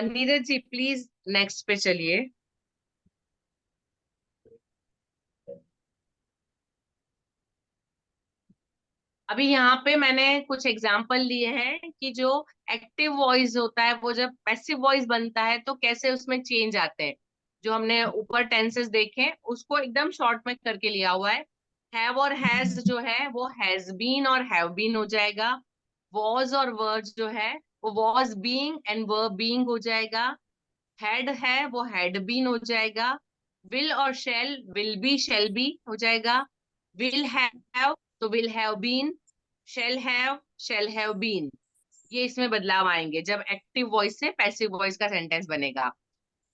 नीरज जी प्लीज नेक्स्ट पे चलिए। अभी यहाँ पे मैंने कुछ एग्जाम्पल लिए हैं कि जो एक्टिव वॉइस होता है वो जब पैसिव वॉइस बनता है तो कैसे उसमें चेंज आते हैं। जो हमने ऊपर टेंसेस देखे उसको एकदम शॉर्ट में करके लिया हुआ है। हैव और हैज जो है वो हैज बीन और हैव बीन हो जाएगा। वॉज और वर्ज जो है वो was being and were being हो जाएगा। हैड है वो हैड बीन हो जाएगा। विल और विल बी शेल बी हो जाएगा। विल हैव तो will have been. Shall have been. ये इसमें बदलाव आएंगे जब एक्टिव वॉइस से पैसिव वॉइस का सेंटेंस बनेगा।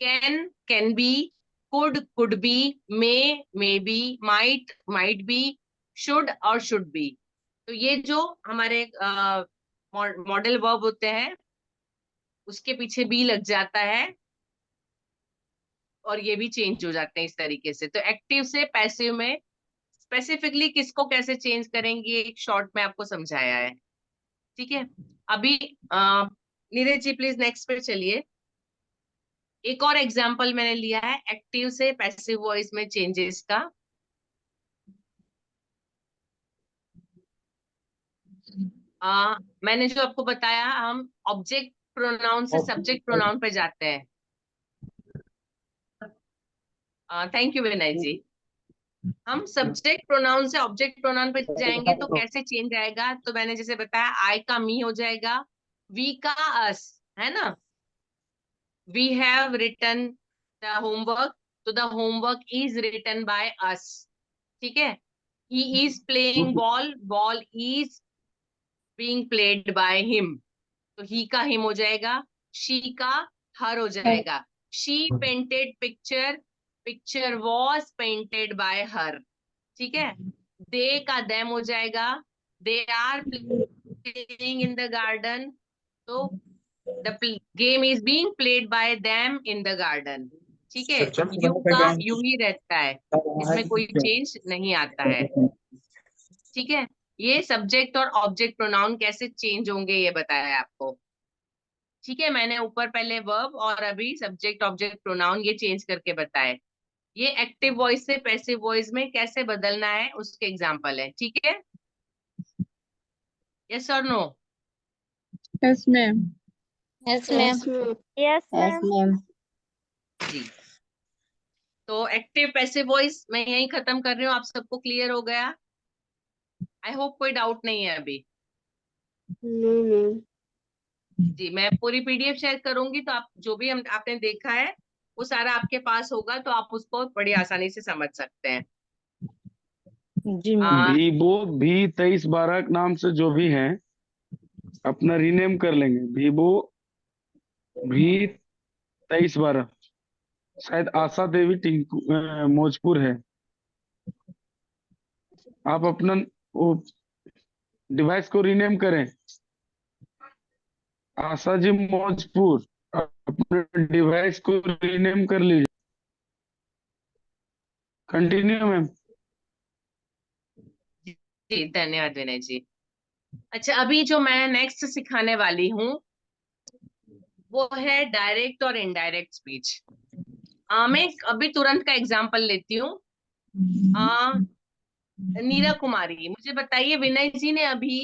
Can be, could be, may be, might be, should और शुड बी। तो ये जो हमारे मॉडल वर्ब होते हैं उसके पीछे बी लग जाता है और ये भी चेंज हो जाते हैं इस तरीके से। तो एक्टिव से पैसिव में स्पेसिफिकली किसको कैसे चेंज करेंगे एक शॉर्ट में आपको समझाया है। ठीक है, अभी नीरज जी प्लीज नेक्स्ट पे चलिए। एक और एग्जांपल मैंने लिया है एक्टिव से पैसिव वॉइस में चेंजेस का। मैंने जो आपको बताया, हम ऑब्जेक्ट प्रोनाउन से सब्जेक्ट प्रोनाउन पे जाते हैं। थैंक यू विनय जी। हम सब्जेक्ट प्रोनाउन से ऑब्जेक्ट प्रोनाउन पे जाएंगे तो कैसे चेंज आएगा? तो मैंने जैसे बताया, आई का मी हो जाएगा, वी का अस, है ना। We have written the homework, तो the homework is written by us. ठीक है, he is playing ball, ball is being played by him, तो ही का हिम हो जाएगा। शी का हर हो जाएगा। She painted picture, picture was painted by her. ठीक है, दे का देम हो जाएगा। They are playing in the garden, तो the game is being played by them in the garden. ठीक है, यू का यू ही रहता है, इसमें कोई चेंज नहीं आता है। ठीक है, ये सब्जेक्ट और ऑब्जेक्ट प्रोनाउन कैसे चेंज होंगे ये बताया आपको। ठीक है, मैंने ऊपर पहले वर्ब और अभी सब्जेक्ट ऑब्जेक्ट प्रोनाउन ये चेंज करके बताए। ये एक्टिव वॉइस से पैसिव वॉइस में कैसे बदलना है उसके एग्जांपल है। ठीक है, यस और no? Yes ma'am. Yes ma'am. Yes, yes ma'am. Ma'am. जी, तो एक्टिव पैसिव वॉइस मैं यही खत्म कर रही हूँ। आप सबको क्लियर हो गया? आई होप कोई डाउट नहीं है अभी। No, ma'am. जी, मैं पूरी पीडीएफ शेयर करूंगी तो आप जो भी हम आपने देखा है वो सारा आपके पास होगा तो आप उसको बड़ी आसानी से समझ सकते हैं। जी मैम। वीवो V2312 के नाम से जो भी है अपना रीनेम कर लेंगे। वीवो V2312, शायद आशा देवी टिंकू मौजपुर है। आप अपना वो डिवाइस को रीनेम करें, आशा जी मौजपुर, अपने डिवाइस को रीनेम कर लीजिए। Continue ma'am. जी धन्यवाद विनय जी। अच्छा, अभी जो मैं नेक्स्ट सिखाने वाली हूँ वो है डायरेक्ट और इनडायरेक्ट स्पीच। मैं अभी तुरंत का एग्जांपल लेती हूँ। नीरा कुमारी, मुझे बताइए विनय जी ने अभी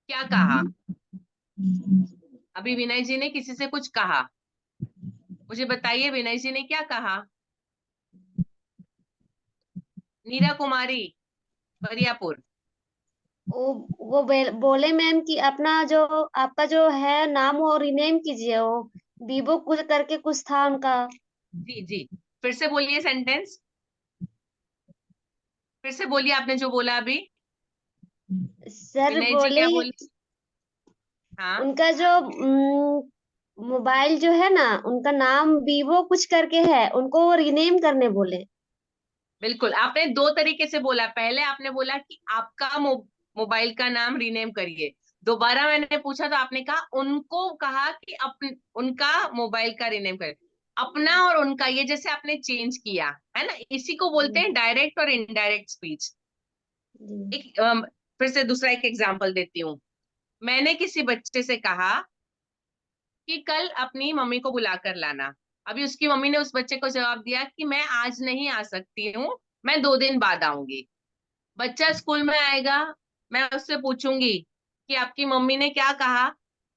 क्या कहा? अभी विनय जी ने किसी से कुछ कहा, मुझे बताइए विनय जी ने क्या कहा? नीरा कुमारी बरियापुर। बोले मैम कि अपना जो आपका जो है नाम वो रीनेम कीजिए। वो बीबो कुछ करके कुछ था उनका। जी जी, फिर से बोलिए सेंटेंस, फिर से बोलिए आपने जो बोला अभी। सर विनय जी बोले क्या बोले? हाँ उनका जो मोबाइल जो है ना उनका नाम बीबो कुछ करके है, उनको वो रीनेम करने बोले। बिल्कुल, आपने दो तरीके से बोला। पहले आपने बोला कि आपका मोबाइल का नाम रीनेम करिए। दोबारा मैंने पूछा तो आपने कहा उनको कहा कि उनका मोबाइल का रीनेम करिए। अपना और उनका ये जैसे आपने चेंज किया है ना, इसी को बोलते हैं डायरेक्ट और इनडायरेक्ट स्पीच। जी। एक फिर से दूसरा एक एग्जांपल देती हूँ। मैंने किसी बच्चे से कहा कि कल अपनी मम्मी को बुला कर लाना। अभी उसकी मम्मी ने उस बच्चे को जवाब दिया कि मैं आज नहीं आ सकती हूँ, मैं 2 दिन बाद आऊंगी। बच्चा स्कूल में आएगा, मैं उससे पूछूंगी कि आपकी मम्मी ने क्या कहा,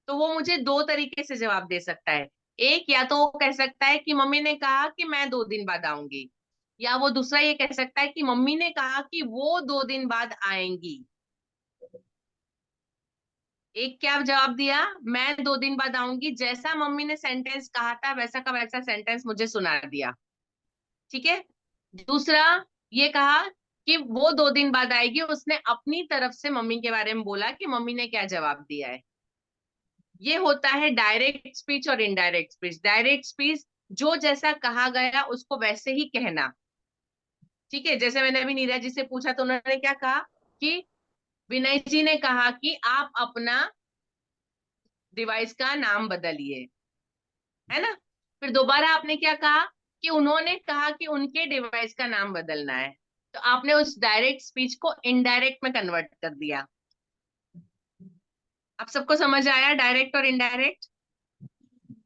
तो वो मुझे दो तरीके से जवाब दे सकता है। एक, या तो वो कह सकता है कि मम्मी ने कहा कि मैं 2 दिन बाद आऊंगी, या वो दूसरा ये कह सकता है कि मम्मी ने कहा कि वो 2 दिन बाद आएंगी। एक क्या जवाब दिया? मैं 2 दिन बाद आऊंगी, जैसा मम्मी ने सेंटेंस कहा था वैसा का वैसा सेंटेंस मुझे सुना दिया। ठीक है। दूसरा ये कहा कि वो 2 दिन बाद आएगी, उसने अपनी तरफ से मम्मी के बारे में बोला कि मम्मी ने क्या जवाब दिया है। ये होता है डायरेक्ट स्पीच और इनडायरेक्ट स्पीच। डायरेक्ट स्पीच जो जैसा कहा गया उसको वैसे ही कहना। ठीक है, जैसे मैंने अभी नीरज जी से पूछा तो उन्होंने क्या कहा कि विनय जी ने कहा कि आप अपना डिवाइस का नाम बदलिए, है ना। फिर दोबारा आपने क्या कहा कि उन्होंने कहा कि उनके डिवाइस का नाम बदलना है। तो आपने उस डायरेक्ट स्पीच को इनडायरेक्ट में कन्वर्ट कर दिया। आप सबको समझ आया डायरेक्ट और इनडायरेक्ट?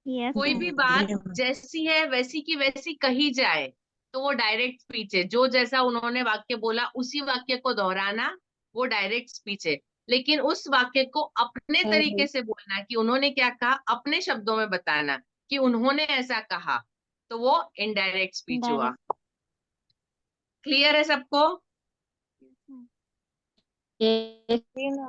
यस कोई भी बात जैसी है वैसी की वैसी कही जाए तो वो डायरेक्ट स्पीच है। जो जैसा उन्होंने वाक्य बोला उसी वाक्य को दोहराना वो डायरेक्ट स्पीच है। लेकिन उस वाक्य को अपने तरीके से बोलना कि उन्होंने क्या कहा, अपने शब्दों में बताना कि उन्होंने ऐसा कहा, तो वो इनडायरेक्ट स्पीच हुआ। डायरेक्ट। क्लियर है सबको? Yes.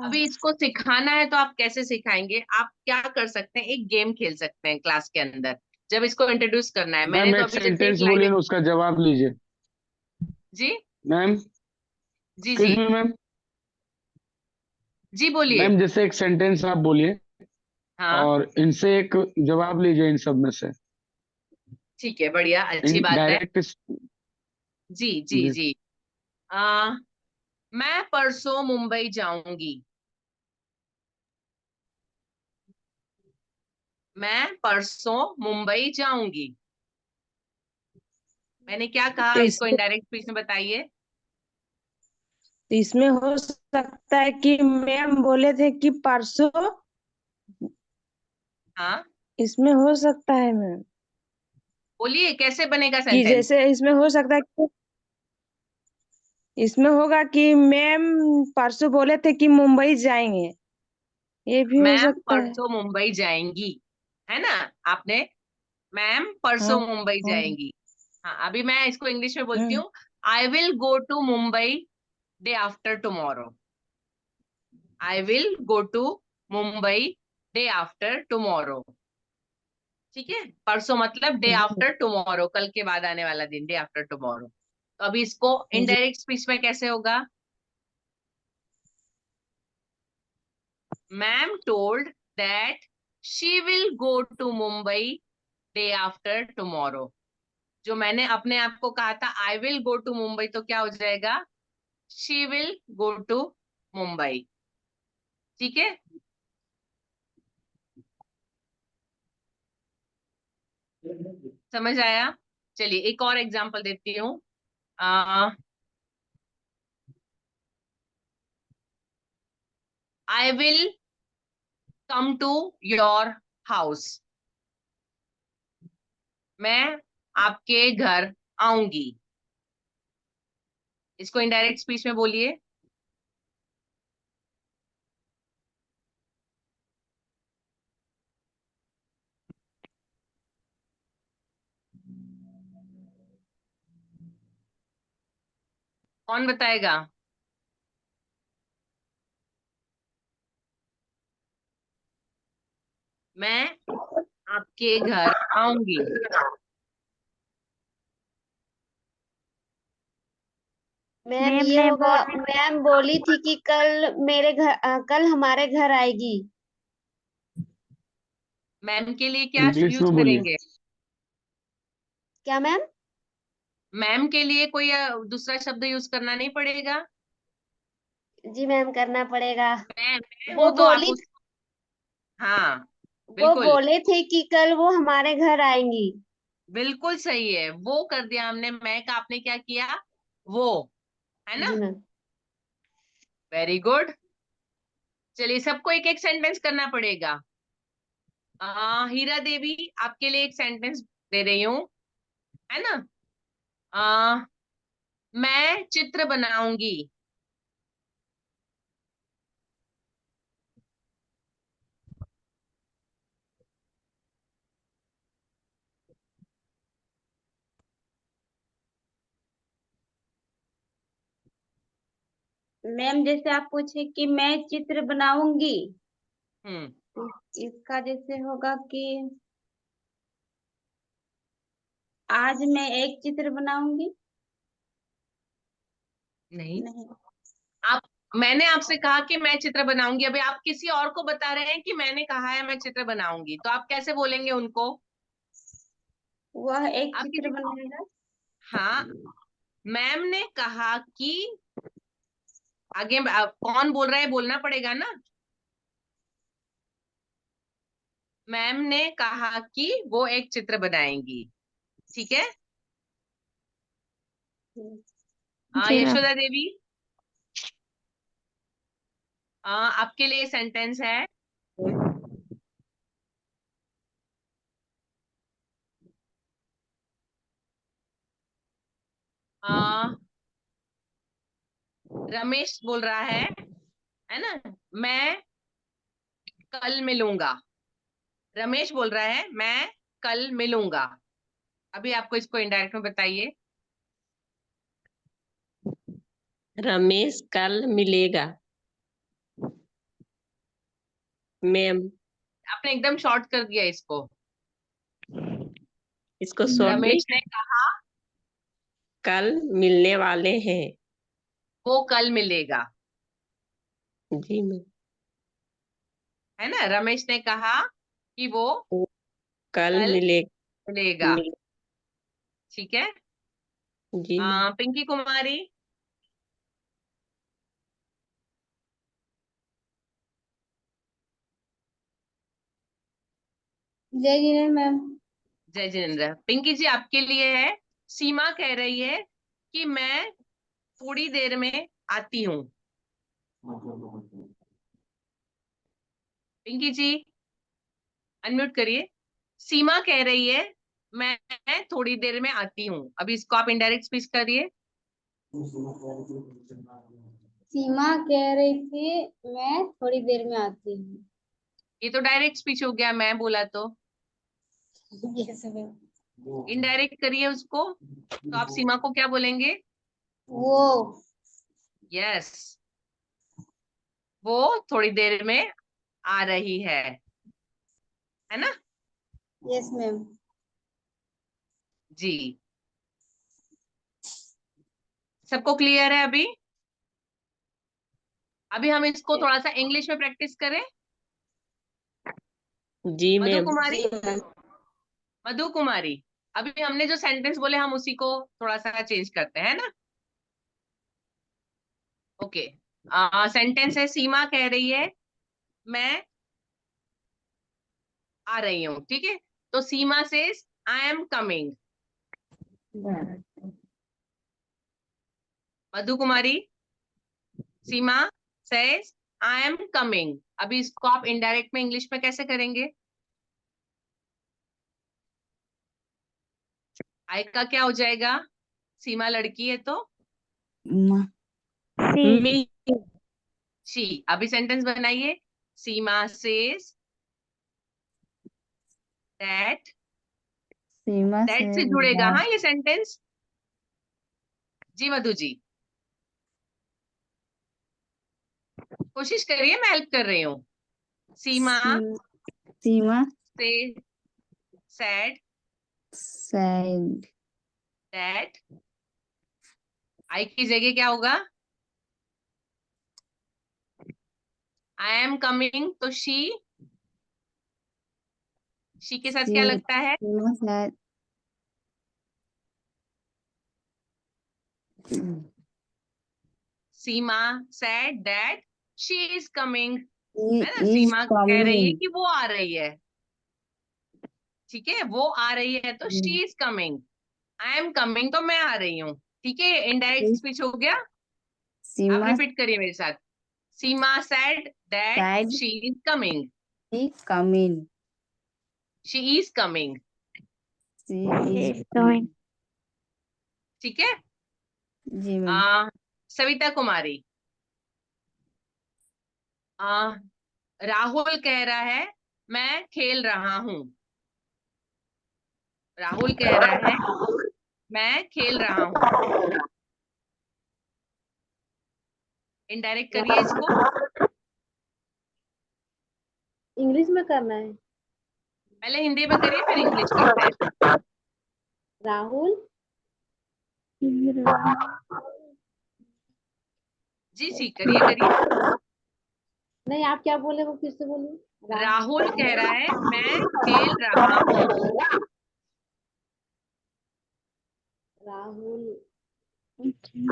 अभी इसको सिखाना है तो आप कैसे सिखाएंगे? आप क्या कर सकते हैं, एक गेम खेल सकते हैं क्लास के अंदर जब इसको इंट्रोड्यूस करना है। मैंने मैम तो एक अभी जैसे एक सेंटेंस बोलिए लाइन। ना, उसका जवाब लीजिए। जी मैम जी जी एक्सक्यूज मी मैम। जी बोलिए। मैम जैसे एक सेंटेंस आप बोलिए हाँ और इनसे एक जवाब लीजिए इन सब में से। ठीक है, बढ़िया, अच्छी इन बात है। डायरेक्ट। जी जी जी। जी। आ, मैं परसों मुंबई जाऊंगी। मैं परसों मुंबई जाऊंगी। मैंने क्या कहा, तो इसको इनडायरेक्ट स्पीच में बताइए। इसमें हो सकता है कि मैम बोले थे कि परसों। हाँ इसमें हो सकता है मैम बोलिए, कैसे बनेगा कि सेंटेंस? जैसे इसमें हो सकता है कि इसमें होगा कि मैम परसों बोले थे कि मुंबई जाएंगे। ये भी हो मैम सकता है। परसों मुंबई जाएंगी, है ना। आपने मैम हाँ परसों मुंबई हाँ जाएंगी। हाँ, अभी मैं इसको इंग्लिश में बोलती हाँ। हूँ। I will go to Mumbai day after tomorrow. I will go to Mumbai day after tomorrow. ठीक है, परसों मतलब डे आफ्टर टुमारो, कल के बाद आने वाला दिन, डे आफ्टर टुमारो। तो अभी इसको इनडायरेक्ट स्पीच में कैसे होगा? Ma'am told that she will go to Mumbai day after tomorrow. जो मैंने अपने आप को कहा था I will go to Mumbai, तो क्या हो जाएगा? She will go to Mumbai. ठीक है, समझ आया? चलिए एक और एग्जांपल देती हूँ। I will come to your house. मैं आपके घर आऊंगी। इसको इनडायरेक्ट स्पीच में बोलिए। कौन बताएगा? मैं आपके घर आऊंगी। मैम मैम ये ने होगा, मैम बोली थी कि कल हमारे घर आएगी। मैम के लिए क्या इंग्लिश यूज में बोलिए। करेंगे? क्या मैम? मैम के लिए कोई दूसरा शब्द यूज करना नहीं पड़ेगा। जी मैम, करना पड़ेगा। मैं वो हूं तो आप बोली उस, हाँ वो बिल्कुल, बोले थे कि कल वो हमारे घर आएंगी। बिल्कुल सही है, वो कर दिया हमने। मैं का आपने क्या किया? वो, है ना? जी मैम। Very good. चलिए सबको एक एक सेंटेंस करना पड़ेगा। हीरा देवी, आपके लिए एक सेंटेंस दे रही हूँ, है ना? आ, मैं चित्र बनाऊंगी। मैम जैसे आप पूछे कि मैं चित्र बनाऊंगी, हम्म, तो इसका जैसे होगा कि आज मैं एक चित्र बनाऊंगी। नहीं, नहीं। आप, मैंने आपसे कहा कि मैं चित्र बनाऊंगी, अभी आप किसी और को बता रहे हैं कि मैंने कहा है मैं चित्र बनाऊंगी, तो आप कैसे बोलेंगे उनको? वह एक आप चित्र किसी, बनाएगा। हाँ, मैम ने कहा कि, आगे कौन बोल रहा है बोलना पड़ेगा ना। मैम ने कहा कि वो एक चित्र बनाएंगी। ठीक है, जी मैम। यशोदा देवी, आपके लिए सेंटेंस है। आ, रमेश बोल रहा है ना, मैं कल मिलूंगा। रमेश बोल रहा है मैं कल मिलूंगा। अभी आपको इसको इनडायरेक्ट में बताइए। रमेश कल मिलेगा। मैम आपने एकदम शॉर्ट कर दिया इसको। इसको शॉर्ट नहीं, रमेश ने कहा कल मिलने वाले हैं। वो कल मिलेगा, जी मैम। है ना? रमेश ने कहा कि वो वो कल कल मिले मिलेगा। मिल, ठीक है, जी मैम। पिंकी कुमारी, जय जी मैम। जय जिनेन्द्र। पिंकी जी आपके लिए है। सीमा कह रही है कि मैं थोड़ी देर में आती हूँ। पिंकी जी अनम्यूट करिए। सीमा कह रही है मैं थोड़ी देर में आती हूँ। अभी इसको आप इनडायरेक्ट स्पीच करिए। सीमा कह रही थी मैं थोड़ी देर में आती हूँ। ये तो डायरेक्ट स्पीच हो गया, मैं बोला तो। Yes ma'am. इनडायरेक्ट करिए उसको, तो आप सीमा को क्या बोलेंगे? वो यस, वो थोड़ी देर में आ रही है ना? Yes ma'am. जी, सबको क्लियर है अभी? अभी हम इसको थोड़ा सा इंग्लिश में प्रैक्टिस करें। जी मधु मैम। कुमारी, मधु कुमारी, अभी हमने जो सेंटेंस बोले हम उसी को थोड़ा सा चेंज करते हैं ना। ओके, सेंटेंस है, सीमा कह रही है मैं आ रही हूँ, ठीक है। तो सीमा से I am coming. Madhu Kumari, Seema says I am coming. अभी इसको आप इनडायरेक्ट में इंग्लिश में कैसे करेंगे? आई का क्या हो जाएगा? सीमा लड़की है तो सी मी। शी। अभी सेंटेंस बनाइए, सीमा सेज दैट। सीमा दैट से से जुड़ेगा हाँ ये सेंटेंस। जी मधु जी, कोशिश करिए, मैं हेल्प कर रही हूँ। सीमा सीमा से सैड said दैट। आई की जगह क्या होगा? आई एम कमिंग, तो शी के साथ क्या लगता है? सीमा said Seema said that she is coming, he है ना। is सीमा कह रही है coming. कि वो आ रही है, ठीक है, वो आ रही है तो she is coming. I am coming तो मैं आ रही हूँ, ठीक है, इनडायरेक्ट स्पीच हो गया। आप सीमा रिपीट करिए मेरे साथ, Seema said that said she is coming. he coming. She is coming, She is is coming. ठीक है। जी मैम। सविता कुमारी, आ, राहुल कह रहा है मैं खेल रहा हूँ। राहुल कह रहा है मैं खेल रहा हूँ, इनडायरेक्ट करिए इसको। इंग्लिश में करना है। पहले हिंदी में करिए फिर इंग्लिश करते हैं। राहुल जी जी, करिए करिए। नहीं, आप क्या बोले वो फिर से बोलिए। राहुल कह रहा है मैं खेल रहा हूँ। राहुल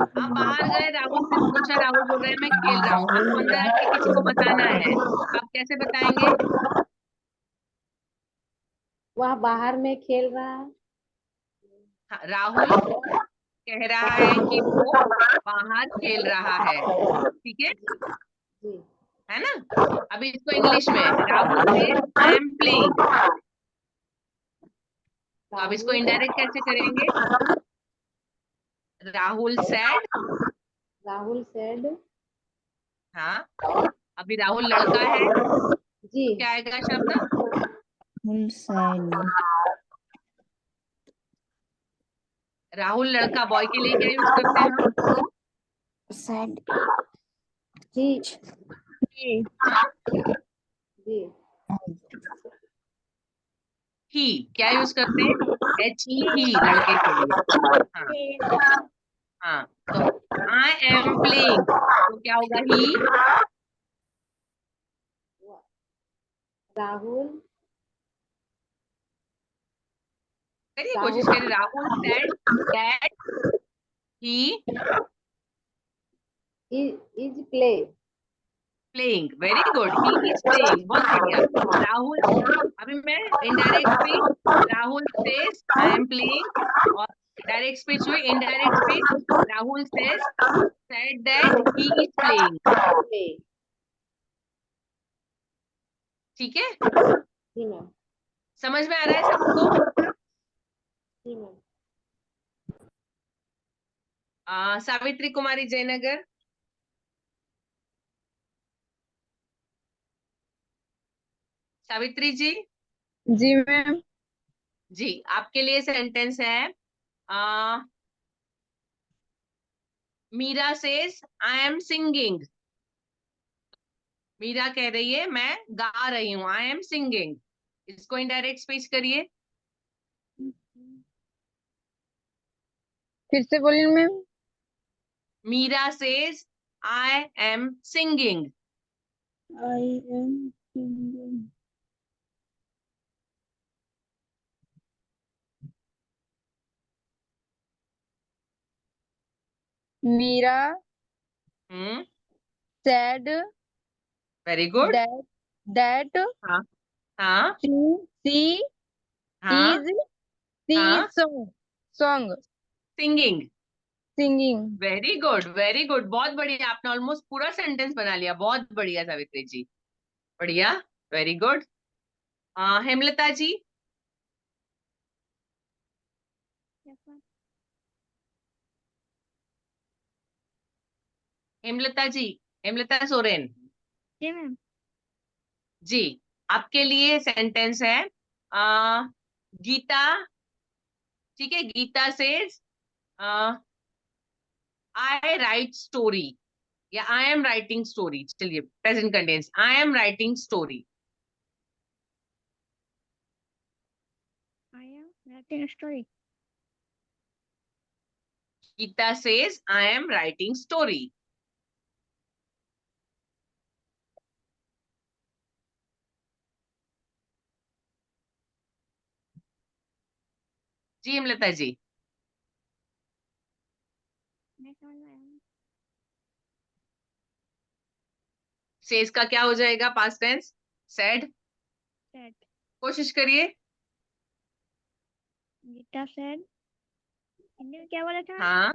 आप बाहर गए, राहुल से पूछा, राहुल बोल रहा है मैं खेल रहा हूँ। आपको अंदर आके किसी को बताना है, आप कैसे बताएंगे? वह बाहर में खेल रहा है। हाँ, राहुल कह रहा है कि वो बाहर खेल रहा है, ठीक है, जी। है ना। अभी इसको इंग्लिश में, राहुल से आई एम प्लेइंग। तो अब इसको इनडायरेक्ट कैसे करेंगे? राहुल सेड, राहुल सेड हाँ, अभी राहुल लड़का है जी। तो क्या आएगा शब्द? Full said राहुल लड़का, बॉय के लिए क्या यूज करते हैं हम? said जी हाँ, जी। ही क्या यूज करते हैं? ही लड़के के लिए। हाँ हाँ, तो आई एम प्लेइंग तो क्या होगा? ही। राहुल करिए, राहुल कोशिश करिए। Rahul said that he is play. Playing, very good, he is playing, बहुत बढ़िया। राहुल, अभी मैं indirect speech, Rahul says I am playing, और डायरेक्ट स्पीच हुई indirect speech, Rahul says said that he is playing, ठीक है। जी मैम। समझ में आ रहा है सबको? जी मैम। सावित्री कुमारी जयनगर, सावित्री जी। जी मैम। जी, आपके लिए सेंटेंस है, आ, Meera says I am singing. Meera कह रही है मैं गा रही हूँ, आई एम सिंगिंग। इसको इनडायरेक्ट स्पीच करिए। फिर से बोलिए ma'am. Meera says I am singing. I am singing. Meera said very good. that हाँ हाँ she हाँ हाँ। is song singing. singing. Very good very good, बहुत बढ़िया, आपने ऑलमोस्ट पूरा सेंटेंस बना लिया, बहुत बढ़िया सावित्री जी, बढ़िया, very good. Hemlata ji. Hemlata ji, Hemlata Soren ji ma'am. जी, आपके लिए सेंटेंस है गीता, ठीक है, Geeta says I write story या आई एम राइटिंग स्टोरी, चलिए present continuous, I am writing story. I am writing a story. Geeta says I am writing story. जी हेमलता जी। नहीं समझ में आया। सेज का क्या हो जाएगा पास्ट टेंस? सेड। Said. कोशिश करिए। गीता said. हिंदी में क्या बोला था? हाँ,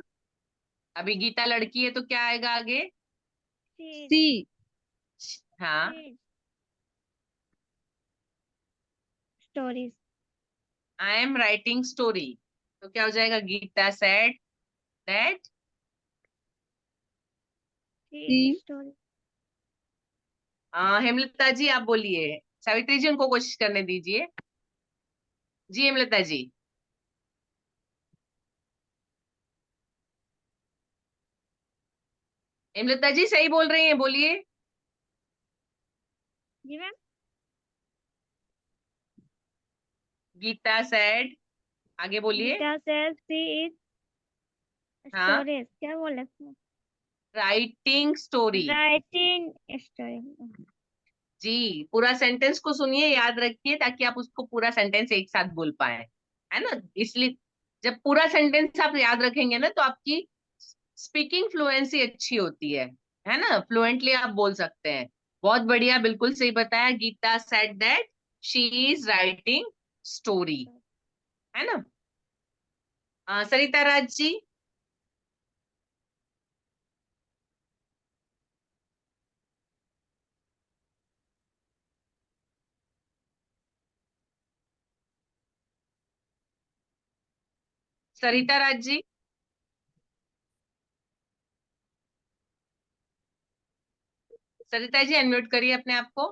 अभी गीता लड़की है तो क्या आएगा आगे? Said. She हाँ, Said. Stories. I am writing story, तो क्या हो जाएगा? Geeta said that. She she is story. Hemlata ji आप बोलिए, सावित्री जी उनको कोशिश करने दीजिए। जी हेमलता जी। हेमलता जी सही बोल रही हैं, बोलिए। जी मैम। गीता सेड, आगे बोलिए। गीता says she is हाँ, stories. क्या बोला था? Writing story. Writing a story. जी, पूरा सेंटेंस को सुनिए, याद रखिए, ताकि आप उसको पूरा सेंटेंस एक साथ बोल पाए, है ना? इसलिए जब पूरा सेंटेंस आप याद रखेंगे ना, तो आपकी स्पीकिंग फ्लुएंसी अच्छी होती है ना? फ्लुएंटली आप बोल सकते हैं। बहुत बढ़िया, बिल्कुल सही बताया। Geeta said that she is writing story, है ना? सरिता राज जी। सरिता राज जी। सरिता जी अनम्यूट करिए अपने आप को।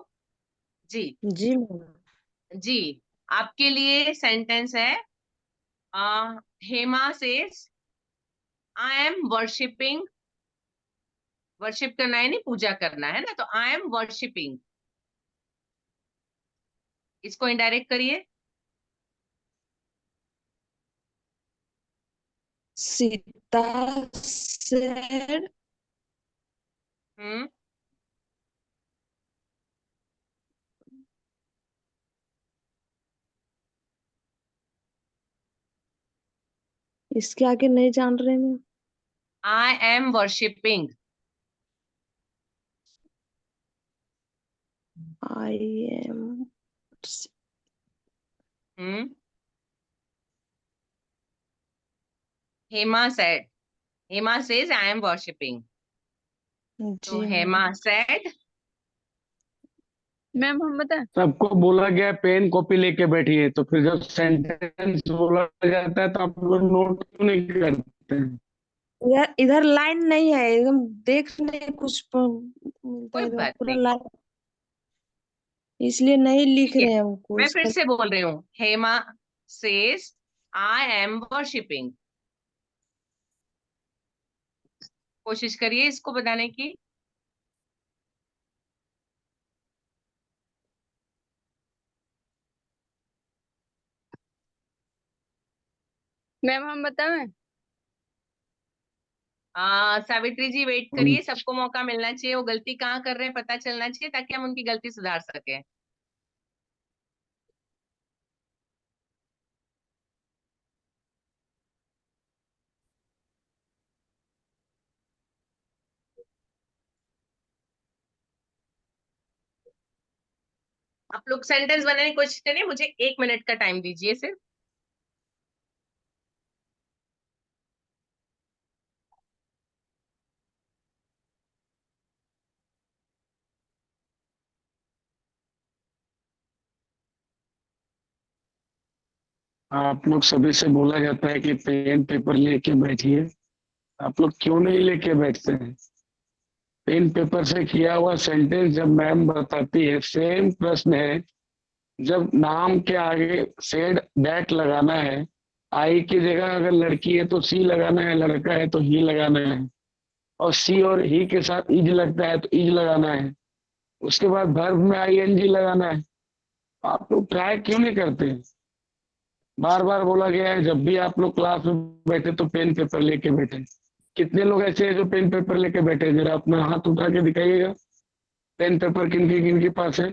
जी जी मैम। जी, आपके लिए सेंटेंस है Hema says I M worshipping, worship करना है नहीं, पूजा करना है ना, तो आई एम वर्शिपिंग, इसको इनडायरेक्ट करिए। सीता said हम्म, इसके आगे नहीं जान रहे मैं। I am worshipping. I am hmm, Hema said, Hema says I M worshipping, तो जी हेमा मैम। सेड। मैम हम बताएं। सबको बोला गया पेन कॉपी लेके बैठिए, तो फिर जब सेंटेंस बोला जाता है तो आप लोग नोट क्यों नहीं करते हैं? यार इधर लाइन नहीं है, एकदम देखने कुछ मिलता कोई है, इधर बात पूरा नहीं, लाइन, इसलिए नहीं लिख ठीक है, रहे हैं हमको मैं फिर इसका। से बोल रही हूँ, Hema says I M worshipping, कोशिश करिए इसको बताने की। मैम हम बताएं? सावित्री जी वेट करिए, सबको मौका मिलना चाहिए, वो गलती कहाँ कर रहे हैं पता चलना चाहिए ताकि हम उनकी गलती सुधार सके। आप लोग सेंटेंस बनाने की कोशिश करिए, मुझे 1 मिनट का टाइम दीजिए सिर्फ। आप लोग सभी से बोला जाता है कि पेन पेपर लेके बैठिए, आप लोग क्यों नहीं लेके बैठते हैं? पेन पेपर से किया हुआ सेंटेंस जब मैम बताती है, सेम प्रश्न है, जब नाम के आगे सेड दैट लगाना है, आई की जगह अगर लड़की है तो सी लगाना है, लड़का है तो ही लगाना है, और सी और ही के साथ इज लगता है तो इज लगाना है, उसके बाद वर्ब में आईएनजी लगाना है। आप लोग ट्राई क्यों नहीं करते? बार बार बोला गया है जब भी आप लोग क्लास में बैठे तो पेन पेपर लेके बैठे। कितने लोग ऐसे हैं जो पेन पेपर लेके बैठे हैं? जरा अपना हाथ उठा के दिखाइएगा, पेन पेपर किन के पास है?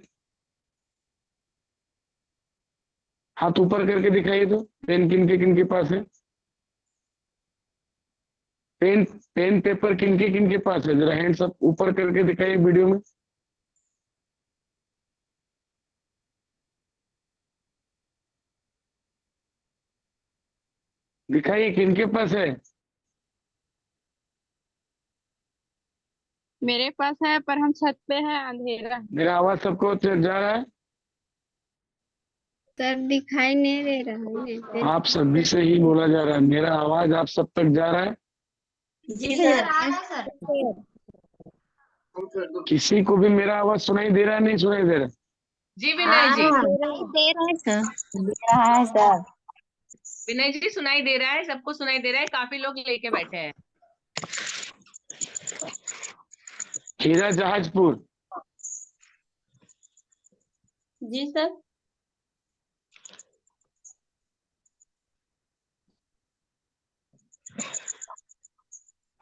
हाथ ऊपर करके दिखाइए तो, पेन किन के पास है? पेन पेन पेपर किन के पास है? जरा हैंड्स अप ऊपर करके दिखाइए वीडियो में। दिखाइए किन के पास है? मेरे पास है पर हम छत पे हैं, अंधेरा। मेरा आवाज सबको जा रहा है? सर दिखाई नहीं दे रहा है। आप सभी से ही बोला जा रहा है, मेरा आवाज आप सब तक जा रहा है? जी सर। किसी को भी मेरा आवाज सुनाई दे रहा है, नहीं सुनाई दे रहा? जी विनय जी, दे रहा है सर। विनय जी सुनाई दे रहा है, सबको सुनाई दे रहा है, काफी लोग लेके बैठे हैं। हीरा जहाजपुर, जी सर।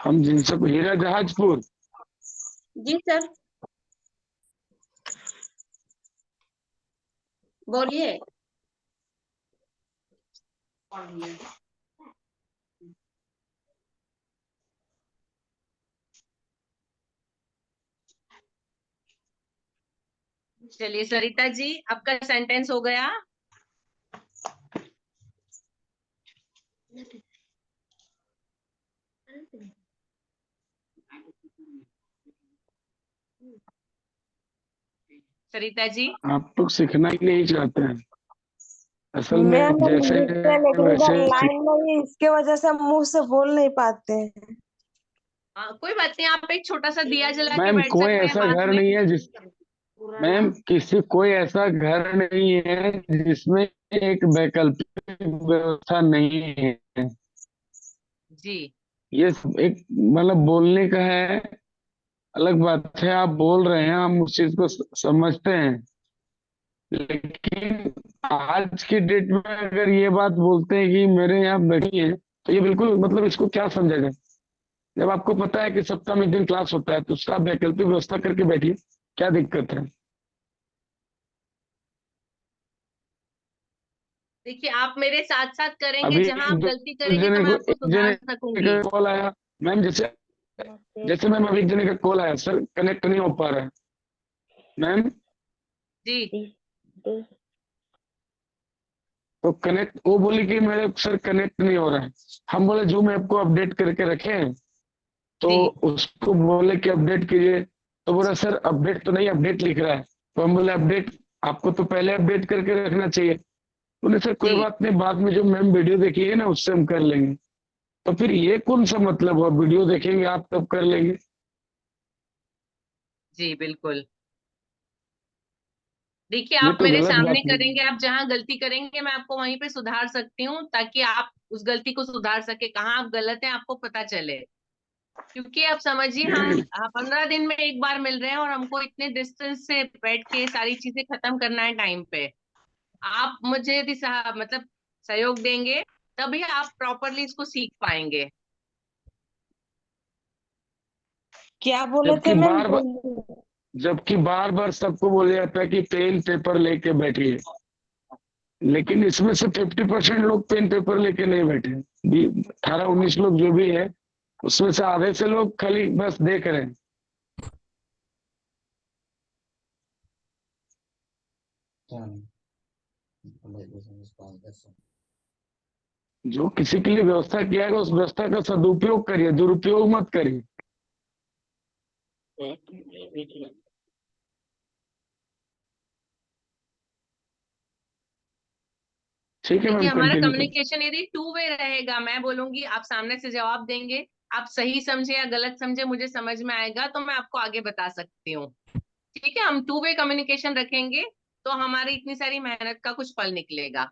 हम जिन सब हीरा जहाजपुर, जी सर। बोलिए। चलिए सरिता जी, आपका सेंटेंस हो गया। सरिता जी, आप लोग सीखना ही नहीं चाहते हैं असल में, मैम हम जैसे लिखते हैं लेकिन वैसे इधर लाइन नहीं, इसके वजह से हम मुंह से बोल नहीं पाते हैं। कोई बात नहीं, आप एक छोटा सा दिया जला के मैम बैठ कोई सकते हैं ऐसा पास घर में। नहीं है जिस मैम कोई ऐसा घर नहीं है जिसमें एक वैकल्पिक व्यवस्था नहीं है। जी ये एक मतलब बोलने का है, अलग बात है आप बोल रहे हैं, हम उस चीज को समझते हैं, लेकिन आज की डेट में अगर ये बात बोलते हैं कि मेरे यहाँ नहीं है, तो ये बिल्कुल मतलब इसको क्या समझा जाए? जब आपको पता है कि सप्ताह में एक दिन क्लास होता है तो उसका आप वैकल्पिक व्यवस्था करके बैठिए, क्या दिक्कत है? देखिए, आप मेरे साथ साथ करेंगे, अभी जहां आप गलती करेंगे तो मैं आपको एक जने सुधार सकूंगी। का कॉल आया मैम, जैसे जैसे मैम अभी एक जने का कॉल आया, सर कनेक्ट नहीं हो पा रहा है मैम, जी तो कनेक्ट, वो बोली कि मेरे सर कनेक्ट नहीं हो रहा है। हम बोले जूम ऐप को अपडेट करके रखें, तो जी उसको बोले कि अपडेट कीजिए, तो बोला सर अपडेट तो नहीं, अपडेट लिख रहा है। तो हम बोले अपडेट आपको तो पहले अपडेट करके रखना चाहिए। बोले सर कोई जी बात नहीं, बाद में जो मैम वीडियो देखिए ना उससे हम कर लेंगे। तो फिर ये कौन सा मतलब हुआ, वीडियो देखेंगे आप तब कर लेंगे? जी बिल्कुल। देखिए, ये आप तो मेरे गलत सामने बात है। करेंगे, आप जहां गलती करेंगे मैं आपको वहीं पे सुधार सकती हूँ, ताकि आप उस गलती को सुधार सके, कहाँ आप गलत हैं आपको पता चले। क्योंकि आप समझिए, हम 15 दिन में एक बार मिल रहे हैं और हमको इतने डिस्टेंस से बैठ के सारी चीजें खत्म करना है टाइम पे। आप मुझे यदि मतलब सहयोग देंगे तभी आप प्रॉपरली इसको सीख पाएंगे। क्या बोले थे जबकि मैम? बार बार जबकि बार बार सबको बोला जाता है कि पेन पेपर लेके बैठिए, लेकिन इसमें से 50% लोग पेन पेपर लेके नहीं बैठे। 18-19 लोग जो भी है, उसमें से आधे से लोग खाली बस देख रहे हैं। जो किसी के लिए व्यवस्था किया है उस व्यवस्था का सदुपयोग करिए, दुरुपयोग मत करिए। ठीक है देखिए मैम, हमारा कंटिन्यू करिए। कम्युनिकेशन यदि टू वे रहेगा, मैं बोलूंगी, आप सामने से जवाब देंगे, आप सही समझे या गलत समझे मुझे समझ में आएगा तो मैं आपको आगे बता सकती हूँ। ठीक है, हम टू वे कम्युनिकेशन रखेंगे तो हमारी इतनी सारी मेहनत का कुछ फल निकलेगा।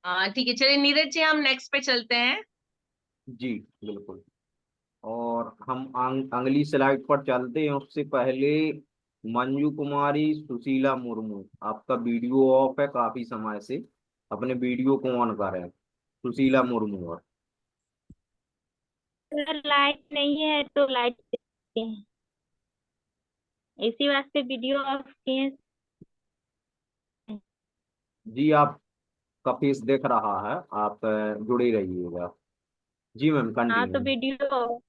हाँ ठीक है, चलिए नीरज जी हम नेक्स्ट पे चलते हैं। जी बिल्कुल। और हम अगली स्लाइड पर चलते हैं, उससे पहले मंजू कुमारी सुशीला मुर्मू, आपका वीडियो ऑफ है काफी समय से, अपने वीडियो को ऑन करें। सुशीला मुर्मू। और सर लाइट नहीं है तो लाइट है, इसी वास्ते वीडियो ऑफ किए। जी आपका फेस दिख रहा है, आप जुड़े रहिएगा। जी मैम हाँ तो कंटिन्यू। वीडियो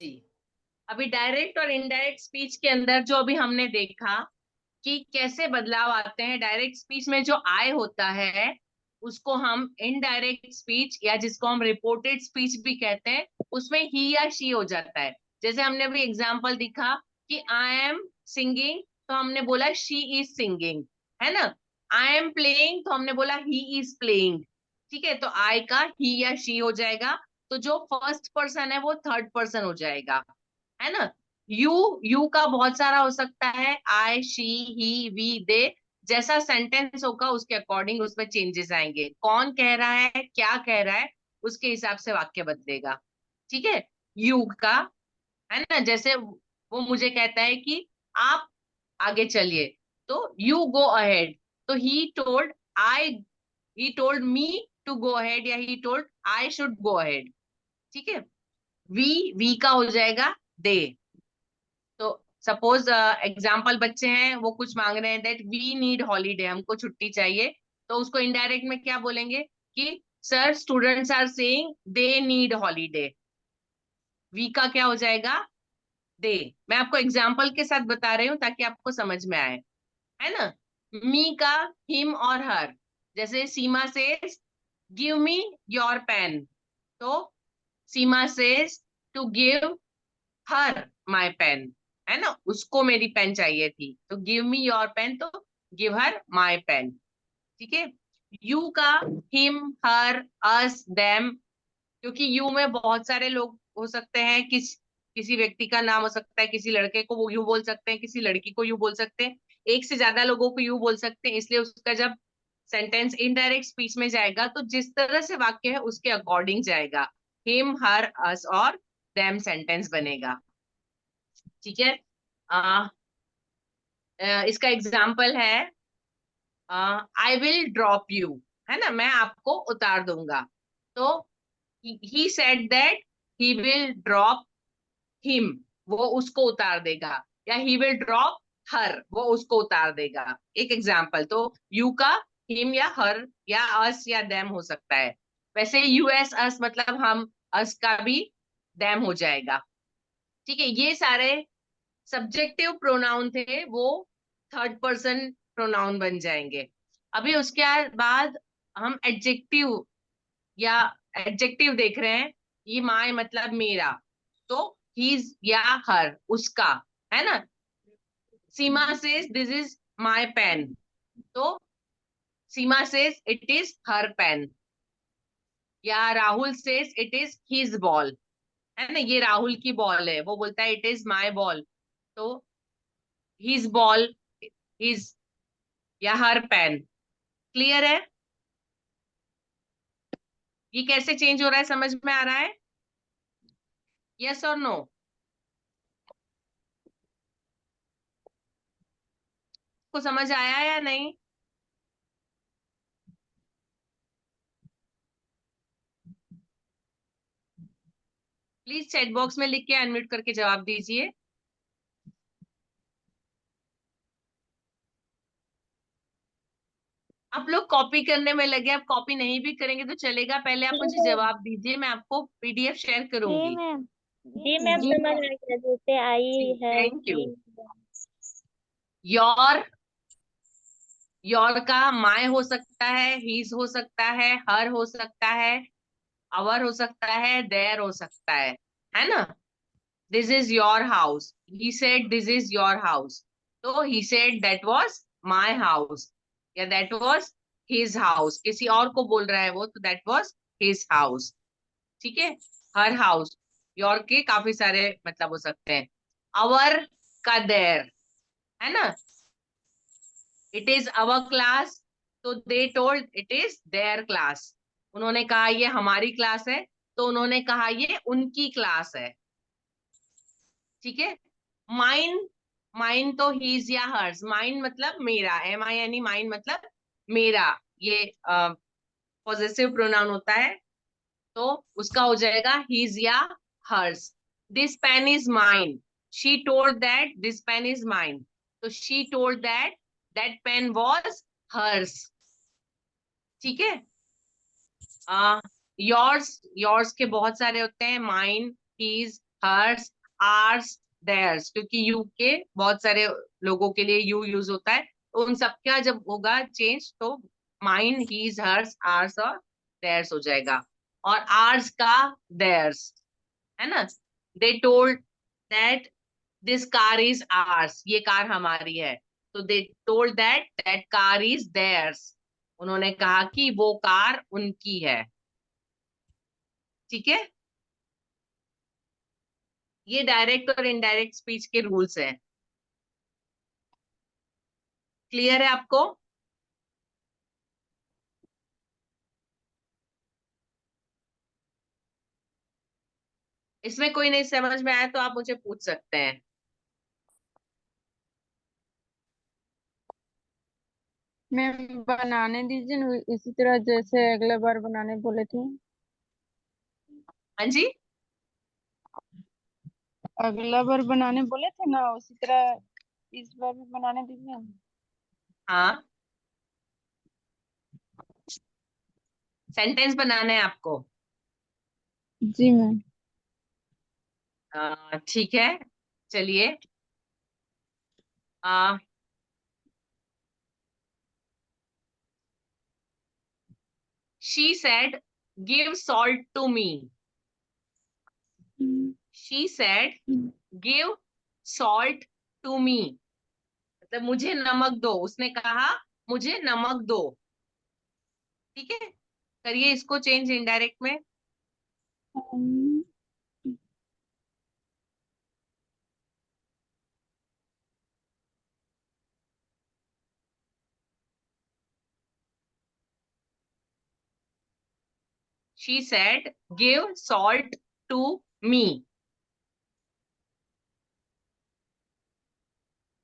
जी, अभी डायरेक्ट और इनडायरेक्ट स्पीच के अंदर जो अभी हमने देखा कि कैसे बदलाव आते हैं। डायरेक्ट स्पीच में जो आय होता है उसको हम इनडायरेक्ट स्पीच या जिसको हम रिपोर्टेड स्पीच भी कहते हैं, उसमें ही या शी हो जाता है। जैसे हमने अभी एग्जांपल दिखा कि आई एम सिंगिंग तो हमने बोला शी इज सिंगिंग, है ना। आई एम प्लेइंग तो हमने बोला ही इज प्लेइंग। ठीक है, तो आई का ही या शी हो जाएगा, तो जो फर्स्ट पर्सन है वो थर्ड पर्सन हो जाएगा, है ना। यू, यू का बहुत सारा हो सकता है, आई शी ही वी दे, जैसा सेंटेंस होगा उसके अकॉर्डिंग उसमें चेंजेस आएंगे। कौन कह रहा है, क्या कह रहा है, उसके हिसाब से वाक्य बदलेगा। ठीक है, यू का, है ना, जैसे वो मुझे कहता है कि आप आगे चलिए, तो यू गो अहेड, तो he told me to go ahead या he told I should go ahead. ठीक है, वी का हो जाएगा दे। तो सपोज एग्जाम्पल, बच्चे हैं वो कुछ मांग रहे हैं दैट वी नीड हॉलीडे, हमको छुट्टी चाहिए, तो उसको इनडायरेक्ट में क्या बोलेंगे कि sir students are saying they need holiday. We का क्या हो जाएगा, दे। मैं आपको एग्जाम्पल के साथ बता रही हूँ ताकि आपको समझ में आए, है ना। मी का हिम और हर, जैसे सीमा से गिव मी योर पेन, तो Seema says to give her my pen, है ना, उसको मेरी पेन चाहिए थी, तो गिव मी योर पेन, तो गिव हर माई पेन। ठीक है, यू का हिम हर अस देम, क्योंकि यू में बहुत सारे लोग हो सकते हैं, किसी व्यक्ति का नाम हो सकता है, किसी लड़के को वो यू बोल सकते हैं, किसी लड़की को यू बोल सकते हैं, एक से ज्यादा लोगों को यू बोल सकते हैं, इसलिए उसका जब सेंटेंस इनडायरेक्ट स्पीच में जाएगा तो जिस तरह से वाक्य है उसके अकॉर्डिंग जाएगा, हिम हर अस और देम सेंटेंस बनेगा। ठीक है, इसका एग्जाम्पल है आई विल ड्रॉप यू, है ना, मैं आपको उतार दूंगा, तो he said that he will drop him, वो उसको उतार देगा, या ही विल ड्रॉप हर, वो उसको उतार देगा। एक एग्जाम्पल, तो यू का हिम या हर या अस या देम हो सकता है। वैसे यूएस अस मतलब हम, अस का भी देम हो जाएगा। ठीक है, ये सारे सब्जेक्टिव प्रोनाउन थे, वो थर्ड पर्सन प्रोनाउन बन जाएंगे। अभी उसके बाद हम एडजेक्टिव या एडजेक्टिव देख रहे हैं। ये माय मतलब मेरा, तो हीज या हर उसका, है ना। Seema says this is my pen, तो Seema says it is her pen, या Rahul says it is his ball, है ना, ये राहुल की बॉल है, वो बोलता है इट इज माय बॉल, तो हिज बॉल, हिज या हर पेन। क्लियर है। ये कैसे चेंज हो रहा है, समझ में आ रहा है? यस और नो? को समझ आया या नहीं? प्लीज चैट बॉक्स में लिख के अनम्यूट करके जवाब दीजिए। आप लोग कॉपी करने में लगे, आप कॉपी नहीं भी करेंगे तो चलेगा, पहले आप मुझे जवाब दीजिए, मैं आपको पीडीएफ शेयर जी करूंगी। मैम, जी मैम, जी समझ आ गया, जैसे आई है थैंक यू। ही। योर का माय हो सकता है, हीज हो सकता है, हर हो सकता है, अवर हो सकता है, देयर हो सकता है ना? This is your house, he said this is your house, तो he said that was my house, या दैट वाज हिज हाउस, किसी और को बोल रहा है वो, तो दैट वाज हिज हाउस। ठीक है, हर हाउस, योर के काफी सारे मतलब हो सकते हैं। अवर का देयर, है ना? इट इज अवर क्लास, तो they told it is their class. उन्होंने कहा ये हमारी क्लास है, तो उन्होंने कहा ये उनकी क्लास है। ठीक है, माइन, माइन तो हीज या हर्स, माइन मतलब मेरा, MINE, माइन मतलब मेरा, ये पॉजेसिव प्रोनाउन होता है, तो उसका हो जाएगा हीज या hers. This pen is mine, she told that this pen is mine, तो she told that that pen was hers. ठीक है, योर्स, योर्स के बहुत सारे होते हैं, mine, his, hers, ours, theirs, क्योंकि यू के बहुत सारे लोगों के लिए यू यूज होता है, तो उन सबका जब होगा चेंज तो माइन, हीज, हर्स, आर्स और देयर्स हो जाएगा। और आर्स का देयर्स, है ना? They told that this car is ours, ये कार हमारी है, तो they told that that car is theirs, उन्होंने कहा कि वो कार उनकी है। ठीक है, ये डायरेक्ट और इनडायरेक्ट स्पीच के रूल्स हैं। क्लियर है आपको? इसमें कोई नहीं समझ में आया तो आप मुझे पूछ सकते हैं। मैम बनाने दीजिए न, इसी तरह जैसे अगले बार बनाने बोले थे। हाँ जी, अगला बार बनाने बोले थे ना, उसी तरह इस बार भी बनाने दीजिए। हाँ, सेंटेंस बनाना है आपको? जी मैम। ठीक है, चलिए। She said give salt to me, she said give salt to me, मतलब मुझे नमक दो, उसने कहा मुझे नमक दो। ठीक है, करिए इसको चेंज इनडायरेक्ट में। She said, give salt to me.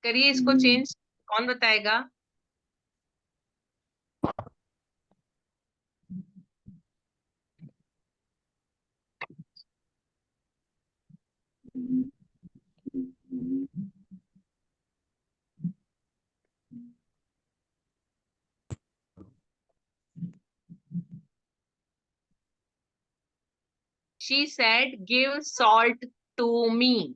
करिए इसको चेंज, कौन बताएगा? She said, give salt to me.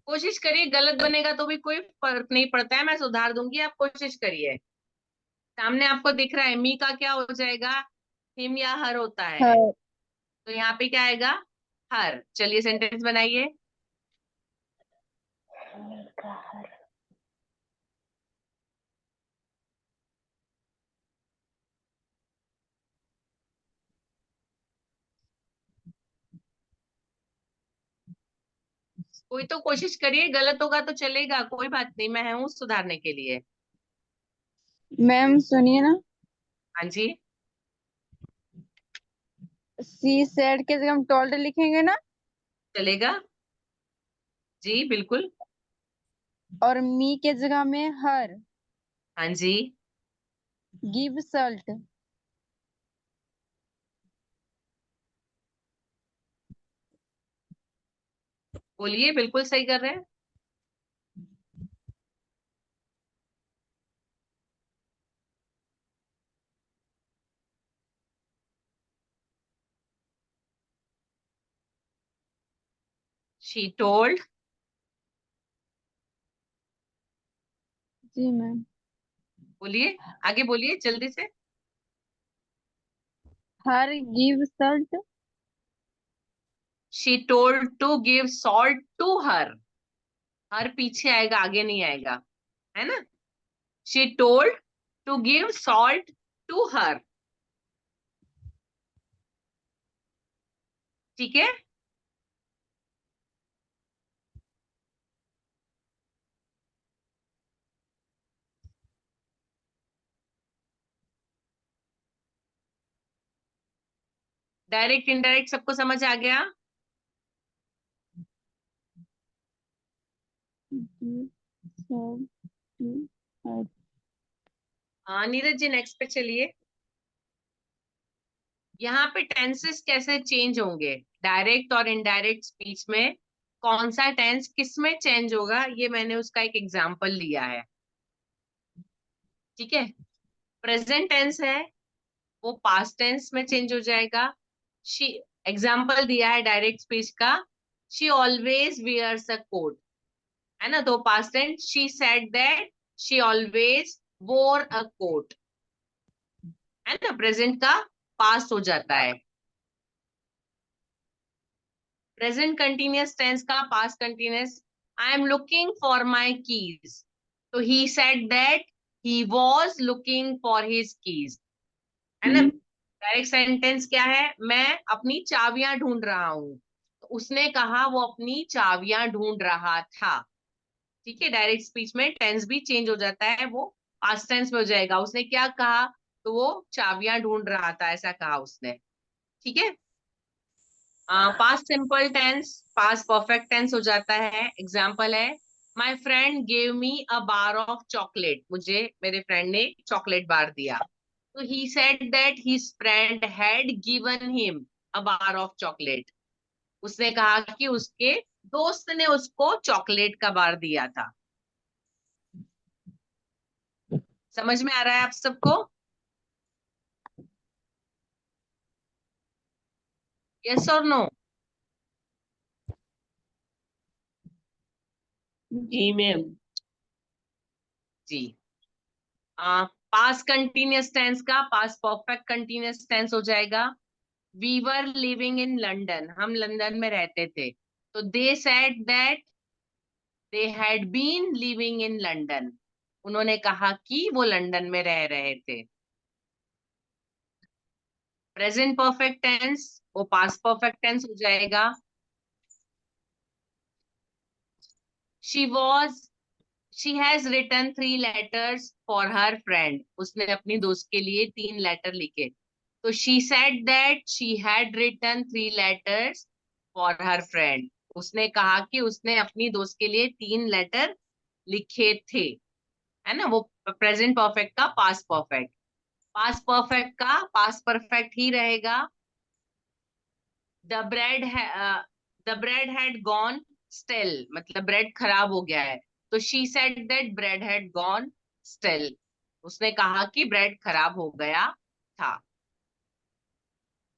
कोशिश करिए, गलत बनेगा तो भी कोई फर्क नहीं पड़ता है, मैं सुधार दूंगी, आप कोशिश करिए। सामने आपको दिख रहा है, मी का क्या हो जाएगा? हिम या हर होता है, हाँ। तो यहाँ पे क्या आएगा? हर। चलिए सेंटेंस बनाइए। कोई तो कोशिश करिए, गलत होगा तो चलेगा, कोई बात नहीं, मैं हूँ सुधारने के लिए। मैम सुनिए ना, हाँ जी, सी सेड के जगह हम टोल्ड लिखेंगे ना, चलेगा? जी बिल्कुल। और मी के जगह में हर, हाँ जी। गिव सल्ट, बोलिए, बिल्कुल सही कर रहे हैं। She told. जी मैम। बोलिए, आगे बोलिए जल्दी से। Her give salt, she told to give salt to her. Her पीछे आएगा, आगे नहीं आएगा, है ना? She told to give salt to her. ठीक है। डायरेक्ट इनडायरेक्ट सबको समझ आ गया? Give salt to her. हाँ नीरज जी, नेक्स्ट पे चलिए। यहाँ पे टेंसेस कैसे चेंज होंगे, डायरेक्ट और इनडायरेक्ट स्पीच में कौन सा टेंस किस में चेंज होगा, ये मैंने उसका एक एग्जांपल लिया है। ठीक है। प्रेजेंट टेंस है, वो पास्ट टेंस में चेंज हो जाएगा। शी, एग्जाम्पल दिया है डायरेक्ट स्पीच का, she always wears a coat, है ना? तो past tense, she said that she always wore a coat, है ना? प्रेजेंट का पास्ट हो जाता है। प्रेजेंट कंटिन्यूअस टेंस का past continuous, I am looking for my keys, तो he said that he was looking for his keys, है ना? डायरेक्ट सेंटेंस क्या है, मैं अपनी चाबियां ढूंढ रहा हूं, तो उसने कहा वो अपनी चाबियां ढूंढ रहा था। ठीक है। डायरेक्ट स्पीच में टेंस भी चेंज हो जाता है, वो पास्ट टेंस में हो जाएगा। उसने क्या कहा, तो वो चाबियां ढूंढ रहा था, ऐसा कहा उसने। ठीक है। Past simple tense past perfect tense हो जाता है। एग्जाम्पल है, my friend gave me a bar of chocolate, मुझे मेरे फ्रेंड ने चॉकलेट बार दिया। तो he said that his friend had given him a bar of chocolate, उसने कहा कि उसके दोस्त ने उसको चॉकलेट का बार दिया था। समझ में आ रहा है आप सबको? यस और नो? जी मैम। जी। पास्ट कंटिन्यूअस टेंस का पास्ट परफेक्ट कंटिन्यूअस टेंस हो जाएगा, we were living in London, हम लंदन में रहते थे, तो they said that they had been living in London, उन्होंने कहा कि वो लंदन में रह रहे थे। प्रेजेंट परफेक्ट टेंस वो पास्ट परफेक्ट टेंस हो जाएगा, she was she has written 3 letters for her friend, उसने अपनी दोस्त के लिए 3 लेटर लिखे, तो she said that she had written 3 letters for her friend, उसने कहा कि उसने अपनी दोस्त के लिए 3 लेटर लिखे थे, है ना? वो प्रेजेंट परफेक्ट का पास्ट परफेक्ट। पास्ट परफेक्ट का पास्ट परफेक्ट ही रहेगा, the bread the bread had gone stale, मतलब ब्रेड खराब हो गया है, तो she said that bread had gone stale, उसने कहा कि ब्रेड खराब हो गया था।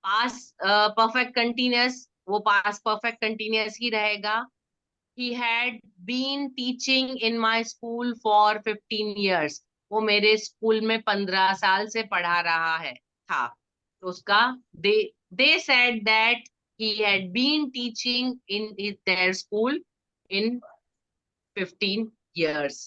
पास्ट परफेक्ट कंटिन्यूअस वो पास्ट परफेक्ट कंटिन्यूअस ही रहेगा, he had been teaching in my school for 15 years, वो मेरे स्कूल में 15 साल से पढ़ा रहा है था, तो उसका they they said that he had been teaching in their school in 15 years,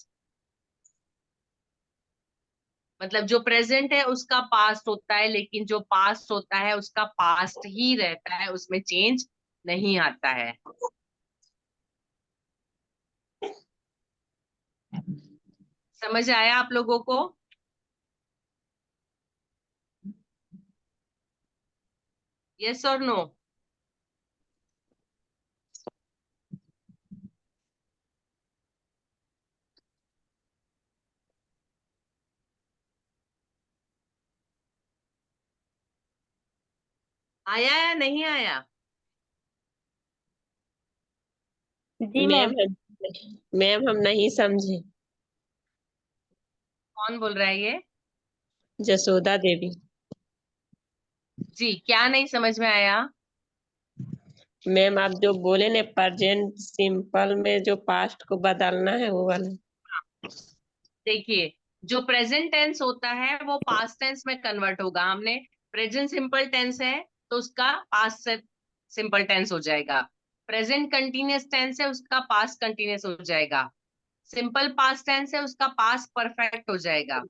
मतलब जो प्रेजेंट है उसका पास्ट होता है, लेकिन जो पास्ट होता है उसका पास्ट ही रहता है, उसमें चेंज नहीं आता है। समझ आया आप लोगों को? यस और नो? आया या नहीं आया? जी मैम मैम। मैम हम नहीं समझे। कौन बोल रहा है ये? जसोदा देवी। जी, क्या नहीं समझ में आया? मैम आप जो बोले ने प्रेजेंट सिंपल में जो पास्ट को बदलना है वो वाला। देखिए, जो प्रेजेंट टेंस होता है वो पास्ट टेंस में कन्वर्ट होगा। हमने प्रेजेंट सिंपल टेंस है तो उसका पास्ट सिंपल टेंस हो जाएगा। प्रेजेंट कंटिन्यूअस टेंस है, उसका पास्ट कंटिन्यूअस हो जाएगा। सिंपल पास्ट टेंस है, उसका पास्ट परफेक्ट हो जाएगा।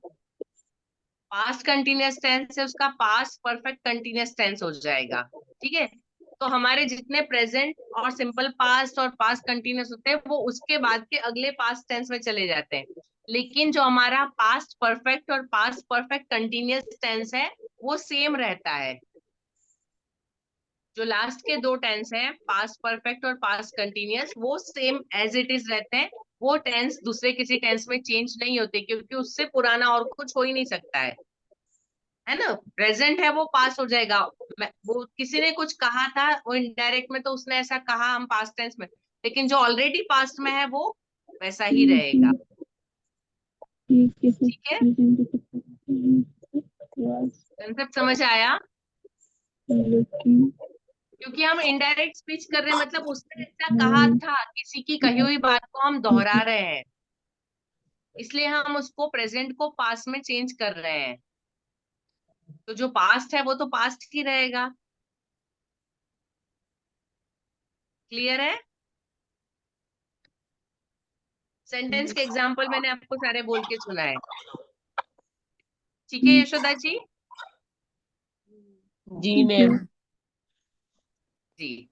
पास्ट कंटिन्यूअस टेंस है, उसका पास्ट परफेक्ट कंटिन्यूअस टेंस हो जाएगा। ठीक है, तो हमारे जितने प्रेजेंट और सिंपल पास्ट और पास्ट कंटिन्यूअस होते हैं वो उसके बाद के अगले पास्ट टेंस में चले जाते हैं। लेकिन जो हमारा पास्ट परफेक्ट और पास्ट परफेक्ट कंटिन्यूअस टेंस है वो सेम रहता है। जो लास्ट के दो टेंस हैं, पास्ट परफेक्ट और पास्ट कंटिन्यूअस, वो सेम एज इट इज रहते हैं। वो टेंस दूसरे किसी टेंस में चेंज नहीं होते, क्योंकि उससे पुराना और कुछ हो ही नहीं सकता है ना। प्रेजेंट है वो पास हो जाएगा। वो किसी ने कुछ कहा था वो इनडायरेक्ट में, तो उसने ऐसा कहा हम पास्ट टेंस में, लेकिन जो ऑलरेडी पास्ट में है वो वैसा ही रहेगा। ठीक है, कंसेप्ट समझ आया? क्योंकि हम इनडायरेक्ट स्पीच कर रहे हैं, मतलब उसने ऐसा कहा था, किसी की कही हुई बात को हम दोहरा रहे हैं, इसलिए हम उसको प्रेजेंट को पास्ट में चेंज कर रहे हैं। तो जो पास्ट है वो तो पास्ट ही रहेगा। क्लियर है? सेंटेंस के एग्जाम्पल मैंने आपको सारे बोल के सुना है। ठीक है यशोदा जी? जी मैम। जी।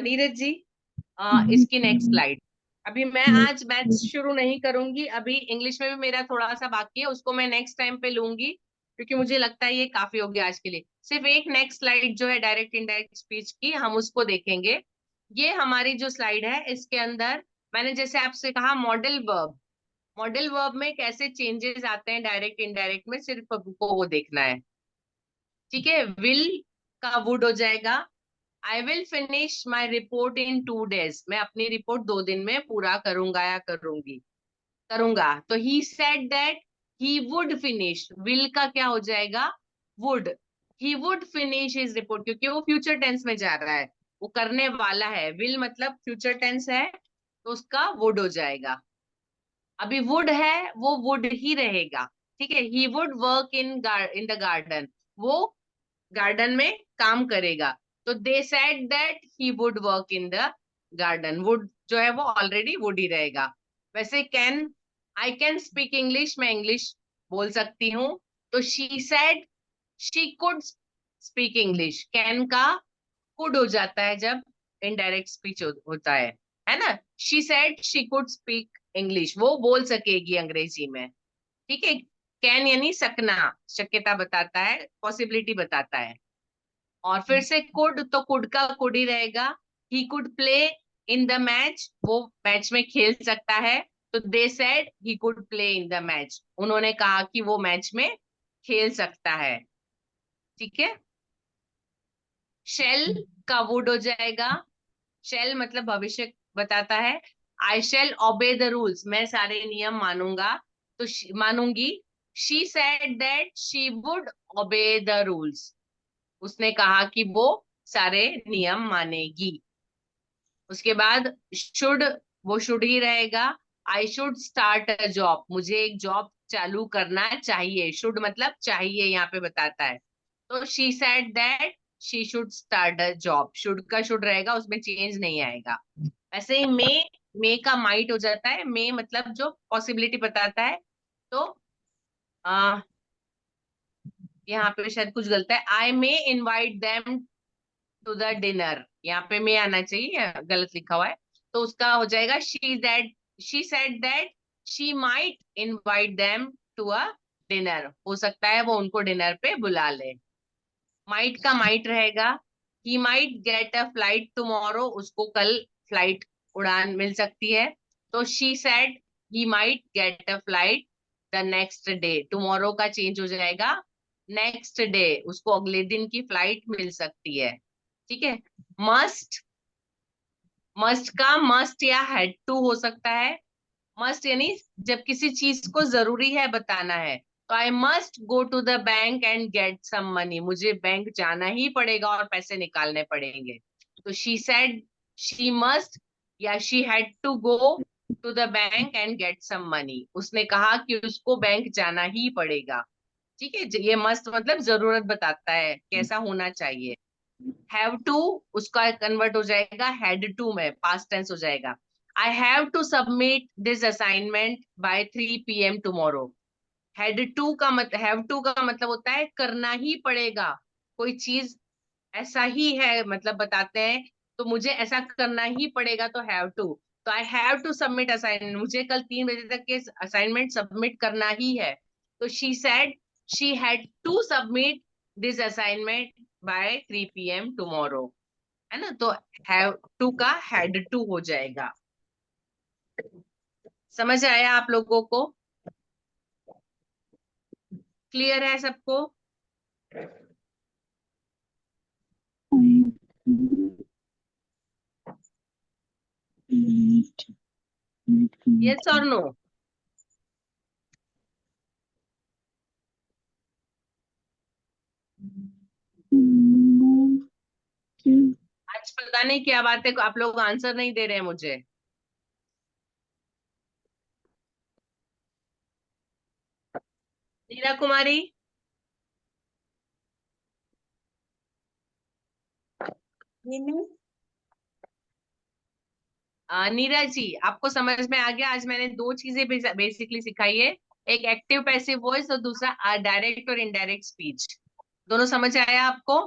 नीरज जी, इसकी नेक्स्ट स्लाइड। अभी मैं आज मैथ्स शुरू नहीं करूंगी, अभी इंग्लिश में भी मेरा थोड़ा सा बाकी है, उसको मैं नेक्स्ट टाइम पे लूंगी, क्योंकि मुझे लगता है ये काफी हो गया आज के लिए। सिर्फ एक नेक्स्ट स्लाइड जो है डायरेक्ट इनडायरेक्ट स्पीच की, हम उसको देखेंगे। ये हमारी जो स्लाइड है इसके अंदर मैंने जैसे आपसे कहा मॉडल वर्ब में कैसे चेंजेस आते हैं डायरेक्ट इनडायरेक्ट में, सिर्फ आपको वो देखना है। ठीक है, विल का वुड हो जाएगा। I will finish my report in 2 days, मैं अपनी रिपोर्ट 2 दिन में पूरा करूंगा या करूंगा। तो he said that he would finish, will का क्या हो जाएगा? Would. He would finish his report, क्योंकि वो फ्यूचर टेंस में जा रहा है, वो करने वाला है। विल मतलब फ्यूचर टेंस है, तो उसका वुड हो जाएगा। अभी वुड है वो वुड ही रहेगा। ठीक है, he would work in the garden, वो गार्डन में काम करेगा। तो they said that he would work in the garden, would जो है वो ऑलरेडी वुड ही रहेगा। वैसे can, I can speak English, मैं इंग्लिश बोल सकती हूँ। तो she said she could speak English, can का कुड हो जाता है जब इनडायरेक्ट स्पीच होता है ना। She said she could speak English, वो बोल सकेगी अंग्रेजी में। ठीक है, कैन यानी सकना, शक्यता बताता है, पॉसिबिलिटी बताता है। और फिर से कुड, तो कुड का कुड ही रहेगा। He could play in the match, वो मैच में खेल सकता है। तो they said he could play in the match, उन्होंने कहा कि वो मैच में खेल सकता है। ठीक है, शेल का वुड हो जाएगा। शेल मतलब भविष्य बताता है। I shall obey the rules, मैं सारे नियम मानूंगा, तो मानूंगी। She said that she would obey the rules, उसने कहा कि वो सारे नियम मानेगी। उसके बाद शुड, वो शुड ही रहेगा। I should start a job, मुझे एक जॉब चालू करना चाहिए। शुड मतलब चाहिए यहाँ पे बताता है। तो she said that she should start a job, should का शुड रहेगा, उसमें चेंज नहीं आएगा। वैसे ही मे का माइट हो जाता है। मे मतलब जो पॉसिबिलिटी बताता है। तो आ, यहाँ पे शायद कुछ गलत है, I may invite them to the dinner, यहाँ पे मे आना चाहिए, गलत लिखा हुआ है। तो उसका हो जाएगा she said that she might invite them to a dinner, हो सकता है वो उनको डिनर पे बुला ले। माइट का माइट रहेगा, he might get a flight tomorrow, उसको कल फ्लाइट उड़ान मिल सकती है। तो she said he might get a flight the next day, tomorrow का चेंज हो जाएगा नेक्स्ट डे, उसको अगले दिन की फ्लाइट मिल सकती है। ठीक है। मस्ट, मस्ट का मस्ट या हैड टू हो सकता है। मस्ट यानी जब किसी चीज को जरूरी है बताना है, तो I must go to the bank and get some money, मुझे बैंक जाना ही पड़ेगा और पैसे निकालने पड़ेंगे। तो शी सेड शी मस्ट या she had to go to the bank and get some money, उसने कहा कि उसको बैंक जाना ही पड़ेगा। ठीक है। ये मस्ट मतलब जरूरत बताता है कैसा होना चाहिए। हैव टू उसका कन्वर्ट हो जाएगा हैड टू में, पास्ट टेंस हो जाएगा। I have to submit this assignment by 3 PM tomorrow. Had to का मतलब, हैव टू का मतलब होता है करना ही पड़ेगा, कोई चीज ऐसा ही है मतलब बताते हैं, तो मुझे ऐसा करना ही पड़ेगा, तो हैव टू। तो I have to submit assignment, मुझे कल 3 बजे तक के असाइनमेंट सबमिट करना ही है। तो she said she had to submit this assignment by 3 PM tomorrow, है ना। तो हैव टू का हैड टू हो जाएगा। समझ आया आप लोगों को? क्लियर है सबको? यस और नो? आज पता नहीं क्या बात है, आप लोग आंसर नहीं दे रहे हैं मुझे। नीरा कुमारी, नीरा जी, आपको समझ में आ गया? आज मैंने 2 चीजें बेसिकली सिखाई है, एक एक्टिव पैसिव वॉइस और दूसरा डायरेक्ट और इनडायरेक्ट स्पीच। दोनों समझ आया आपको?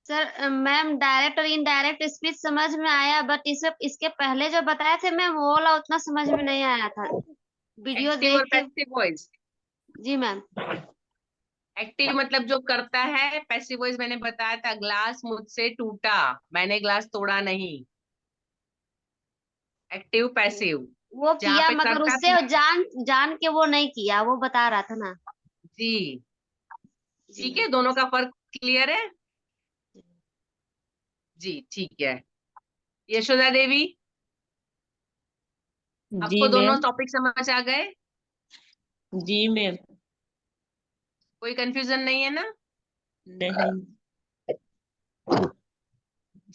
सर मैम डायरेक्ट और इनडायरेक्ट स्पीच समझ में आया, बट इसके पहले जो बताए थे मैम वो वाला उतना समझ में नहीं आया था, वीडियो एक्टिव देख और के। Passive voice. जी मैम। एक्टिव मतलब जो करता है, पैसिव वॉइस मैंने बताया था, ग्लास मुझसे टूटा, मैंने ग्लास तोड़ा नहीं। एक्टिव पैसिव, वो जहाँ किया पे मगर करता उससे जान जान के वो नहीं किया, वो बता रहा था ना। जी। जी ठीक मैम। है, दोनों का फर्क क्लियर है? जी ठीक है। यशोदा देवी, जी आपको दोनों मैम। टॉपिक समझ आ गए? जी मैम। कोई कंफ्यूजन नहीं है ना? नहीं।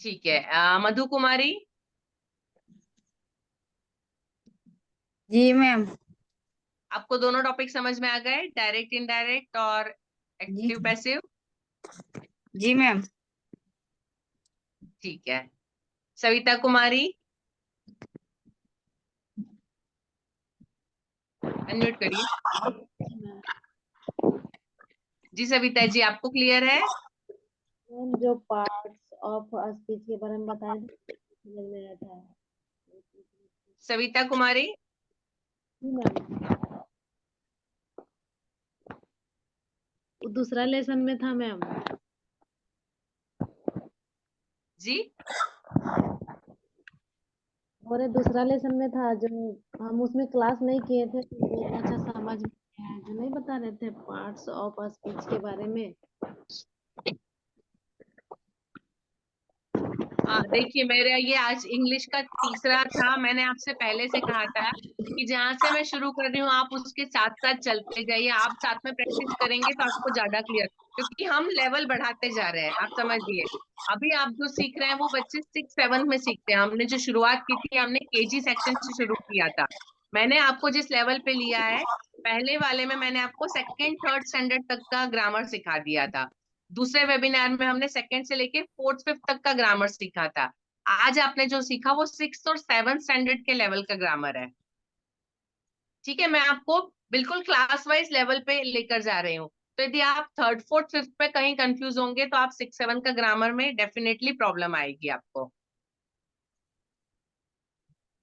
ठीक है। मधु कुमारी, जी मैम। आपको दोनों टॉपिक समझ में आ गए, डायरेक्ट इनडायरेक्ट और जी एक्टिव पैसिव? जी मैम। ठीक है। सविता कुमारी, अनम्यूट करिए। जी सविता जी, आपको क्लियर है? मैम जो पार्ट्स ऑफ स्पीच के बारे में बताए थे समझ में आया था। सविता कुमारी, जी मैम, वो दूसरा लेसन में था मैम। जी और दूसरा लेसन में था जो हम उसमें क्लास नहीं किए थे, तो वो अच्छा समझ में आया, जो नहीं बता रहे थे पार्ट्स ऑफ स्पीच के बारे में। देखिए, मेरा ये आज इंग्लिश का तीसरा था। मैंने आपसे पहले से कहा था कि जहां से मैं शुरू कर रही हूँ आप उसके साथ साथ चलते जाइए, आप साथ में प्रैक्टिस करेंगे तो आपको ज्यादा क्लियर, क्योंकि हम लेवल बढ़ाते जा रहे हैं, आप समझिए। अभी आप जो सीख रहे हैं वो बच्चे 6-7 में सीखते हैं, हमने जो शुरुआत की थी हमने KG सेक्शन से शुरू किया था। मैंने आपको जिस लेवल पे लिया है, पहले वाले में मैंने आपको 2nd-3rd स्टैंडर्ड तक का ग्रामर सिखा दिया था, दूसरे वेबिनार में हमने 2nd से लेके 4th-5th तक का ग्रामर सीखा था। आज आपने जो सीखा वो 6th और 7th स्टैंडर्ड के लेवल का ग्रामर है। ठीक है, मैं आपको बिल्कुल क्लास वाइज लेवल पे लेकर जा रही हूँ, तो यदि आप 3rd, 4th, 5th पे कहीं कंफ्यूज होंगे तो आप 6-7 का ग्रामर में डेफिनेटली प्रॉब्लम आएगी आपको।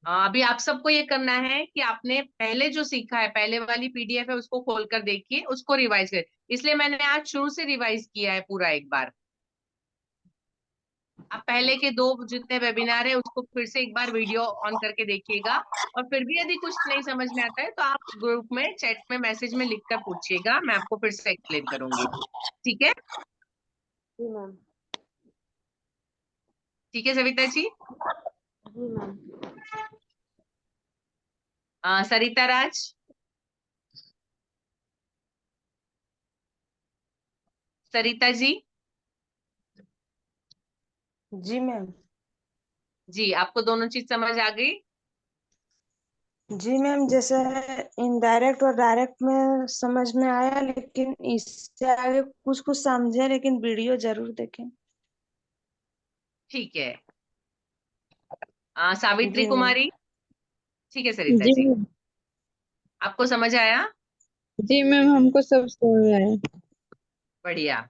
अभी आप सबको ये करना है कि आपने पहले जो सीखा है, पहले वाली पीडीएफ है, उसको खोलकर देखिए, उसको रिवाइज करिए। इसलिए मैंने आज शुरू से रिवाइज किया है पूरा एक बार। आप पहले के 2 जितने वेबिनार है उसको फिर से एक बार वीडियो ऑन करके देखिएगा। और फिर भी यदि कुछ नहीं समझ में आता है तो आप ग्रुप में, चैट में, मैसेज में लिखकर पूछिएगा, मैं आपको फिर से एक्सप्लेन करूंगी। ठीक है? जी मैम। ठीक है सविता जी। जी मैम। सरिता राज, सरिता जी। जी मैम। जी, आपको दोनों चीज समझ आ गई? जी मैम, जैसे इनडायरेक्ट और डायरेक्ट में समझ में आया, लेकिन इससे आगे कुछ कुछ समझे, लेकिन वीडियो जरूर देखें। ठीक है। सावित्री जी मैम। कुमारी। ठीक है सरिता जी जी, मैम। आपको समझ आया? जी मैम, हमको सब समझ आया। बढ़िया।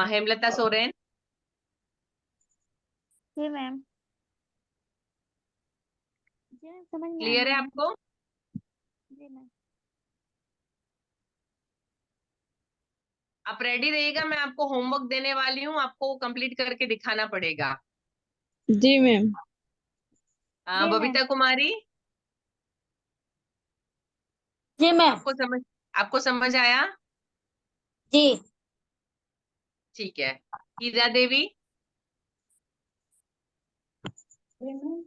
हेमलता सोरेन। जी मैम। जी मैम, समझ में आ क्लियर है गया। आपको? जी मैम। आप रेडी रहिएगा, मैं आपको होमवर्क देने वाली हूँ, आपको वो कंप्लीट करके दिखाना पड़ेगा। जी मैम। जी मैम। बबीता कुमारी, जी मैम। आपको समझ आया? जी। ठीक है। हीरा देवी, जी मैम।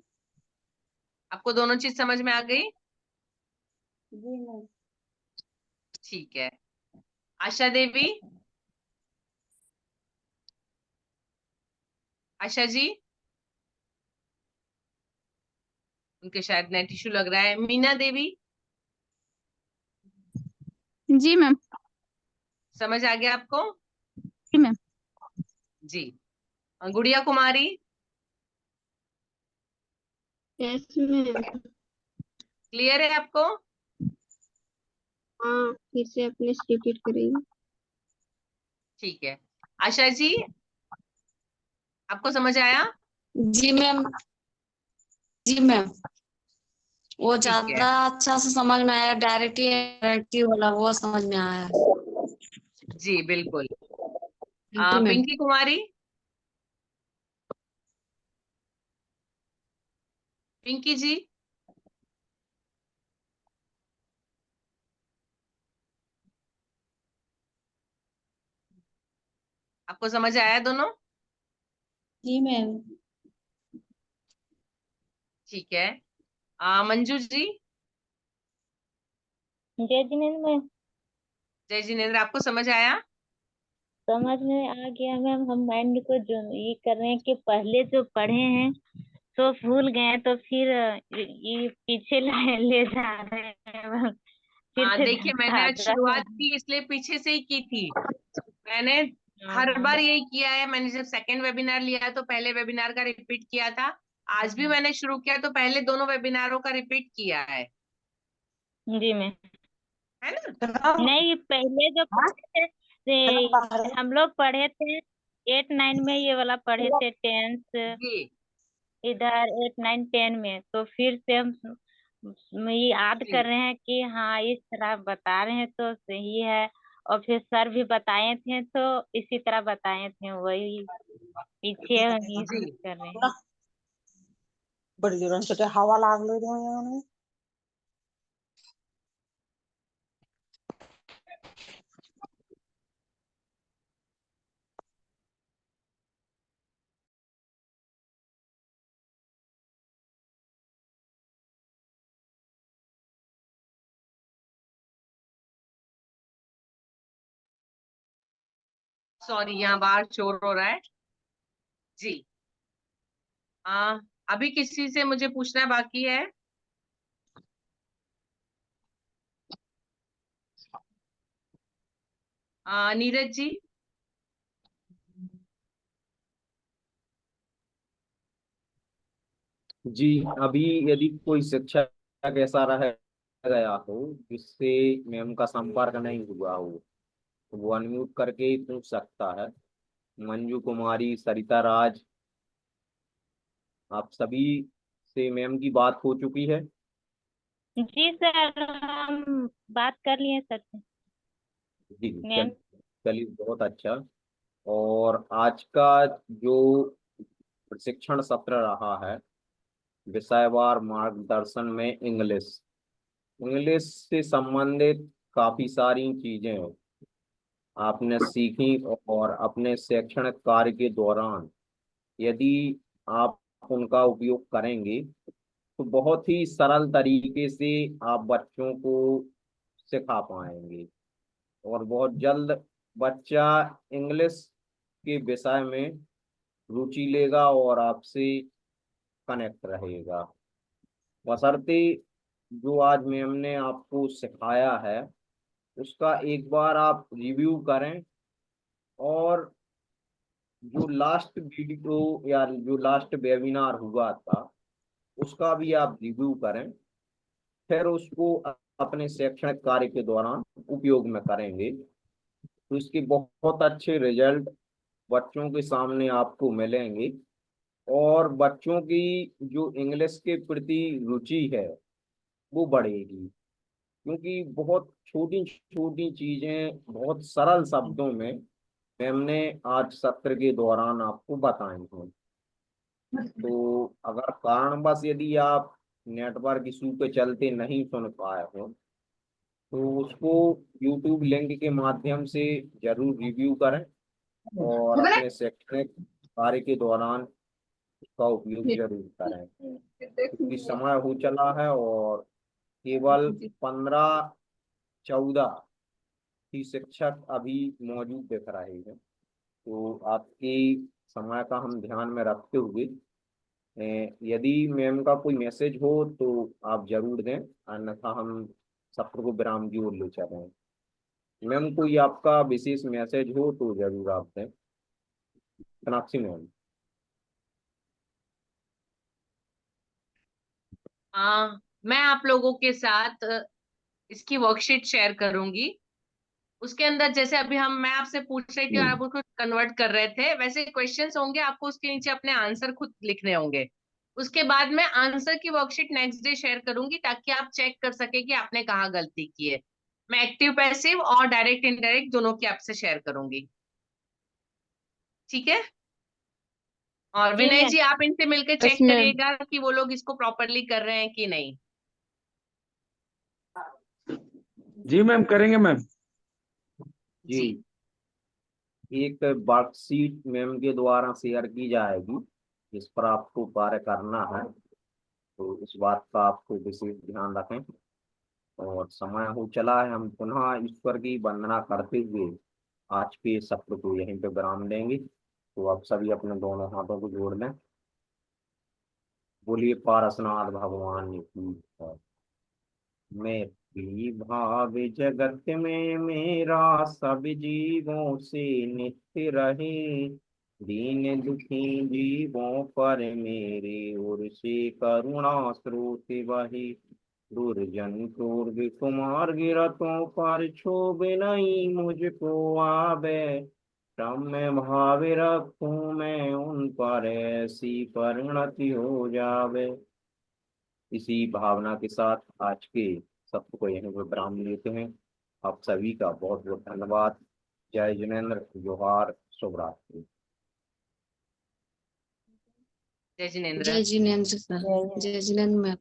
आपको दोनों चीज समझ में आ गई? जी मैम। ठीक है। आशा देवी, आशा जी, उनके शायद नेट इशू लग रहा है। मीना देवी, जी मैम। समझ आ गया आपको? जी मैम। जी। गुड़िया कुमारी, यस मैम। क्लियर है आपको? हाँ, फिर से अपने रिपीट करिए। ठीक है। आशा जी, आपको समझ आया? जी मैम। जी मैम। वो ठीक है। ज्यादा अच्छा से समझ में आया, डायरेक्टिव वाला वो समझ में आया। जी बिल्कुल। जी मैम। पिंकी कुमारी, पिंकी जी, आपको समझ आया दोनों? जी मैम। ठीक है। मंजू जी, जय जिनेंद्र मैम, जय जिनेंद्र, आपको समझ आया? समझ में आ गया मैम। हम माइंड को जो ये कर रहे हैं कि पहले जो पढ़े हैं तो भूल गए, तो फिर ये पीछे ले जा रहे हैं मैम। फिर से देखिए, मैंने आज ताजा शुरुआत में। की इसलिए पीछे से ही की थी। मैंने हाँ हर हाँ। बार यही किया है। मैंने जब सेकंड वेबिनार लिया तो पहले वेबिनार का रिपीट किया था। आज भी मैंने शुरू किया तो पहले दोनों वेबिनारों का रिपीट किया जी मैम। है ना? नहीं, पहले जो पढ़े थे हम लोग पढ़े थे 8 9 में, ये वाला पढ़े थे 10th, जी इधर 8 9 10 में। तो फिर से हम ये याद जी कर रहे हैं कि हाँ इस तरह बता रहे हैं तो सही है। और फिर सर भी बताए थे तो इसी तरह बताए थे, वही पीछे हम ये जी। कर रहे हैं। बड़ी जोर से हवा लागलो रे। सॉरी, यहाँ बाहर शोर हो रहा है। जी। अभी किसी से मुझे पूछना बाकी है? नीरज जी, जी, अभी यदि कोई शिक्षक ऐसा रह गया हो जिससे मैम का संपर्क नहीं हुआ हो, तो वो अनम्यूट करके ही पूछ सकता है। मंजू कुमारी, सरिता राज, आप सभी से मैम की बात हो चुकी है। जी सर, हम बात कर लिए सर से। जी मैम। चलिए बहुत अच्छा। और आज का जो प्रशिक्षण सत्र रहा है, विषयवार मार्गदर्शन में इंग्लिश, इंग्लिश से संबंधित काफी सारी चीजें आपने सीखी, और अपने शैक्षणिक कार्य के दौरान यदि आप उनका उपयोग करेंगे तो बहुत ही सरल तरीके से आप बच्चों को सिखा पाएंगे, और बहुत जल्द बच्चा इंग्लिश के विषय में रुचि लेगा और आपसे कनेक्ट रहेगा। बशर्ते जो आज मैम ने आपको सिखाया है उसका एक बार आप रिव्यू करें, और जो लास्ट वीडियो या जो लास्ट वेबिनार हुआ था उसका भी आप रिव्यू करें, फिर उसको अपने शैक्षणिक कार्य के दौरान उपयोग में करेंगे तो इसके बहुत अच्छे रिजल्ट बच्चों के सामने आपको मिलेंगे, और बच्चों की जो इंग्लिश के प्रति रुचि है वो बढ़ेगी, क्योंकि बहुत छोटी छोटी चीजें बहुत सरल शब्दों में हमने आज सत्र के दौरान आपको बताई हैं। तो अगर कारणवश यदि आप नेटवर्क इशू के चलते नहीं सुन पाए हो तो उसको यूट्यूब लिंक के माध्यम से जरूर रिव्यू करें, और अपने शैक्षणिक कार्य के दौरान उसका उपयोग जरूर करें, क्योंकि समय हो चला है और केवल 15-14 ही शिक्षक अभी मौजूद दिख रहे हैं। तो आपकी समय का हम ध्यान में रखते हुए यदि मैम का कोई मैसेज हो तो आप जरूर दें, अन्यथा हम सत्र को विराम की ओर ले चल रहे हैं। मैम कोई आपका विशेष मैसेज हो तो जरूर आप दें। मीनाक्षी मैम। मैं आप लोगों के साथ इसकी वर्कशीट शेयर करूंगी। उसके अंदर जैसे अभी मैं आपसे पूछ रही थी और आप उसको कन्वर्ट कर रहे थे, वैसे क्वेश्चंस होंगे, आपको उसके नीचे अपने आंसर खुद लिखने होंगे। उसके बाद मैं आंसर की वर्कशीट नेक्स्ट डे शेयर करूंगी ताकि आप चेक कर सके कि आपने कहाँ गलती की है। मैं एक्टिव पैसिव और डायरेक्ट इनडायरेक्ट दोनों की आपसे शेयर करूंगी, ठीक है। और जी विनय मैम। जी, आप इनसे मिलकर यस चेक मैम। करिएगा कि वो लोग इसको प्रॉपरली कर रहे हैं कि नहीं। जी मैम, करेंगे मैम। जी एक वर्कशीट मैम के द्वारा शेयर की जाएगी जिस पर आपको कार्य करना है, तो इस बात का आपको विशेष ध्यान रखें। और समय हो चला है, हम पुनः ईश्वर की वंदना करते हुए आज के सत्र को यहीं पे विराम देंगे। तो आप सभी अपने दोनों हाथों को जोड़ लें। बोलिए पारसनाथ भगवान की जय। मैं भी भाव जगत में मेरा सब जीवों से नित्य रहे, दीन दुखी जीवों पर मेरे ओर से करुणा स्रोत बहे, दुर्जन क्रूर कुमार गिरतों पर क्षोभ नहीं मुझको आवे, रम्य भाव रखूं मैं उन पर ऐसी परिणति हो जावे। इसी भावना के साथ आज के सत्र को यहीं पर विराम लेते हैं। आप सभी का बहुत बहुत धन्यवाद। जय जिनेन्द्र, जोहार, शुभ रात्रि। जय जिनेन्द्र। जय जिनेन्द्र सर, जय जिनेन्द्र मैम।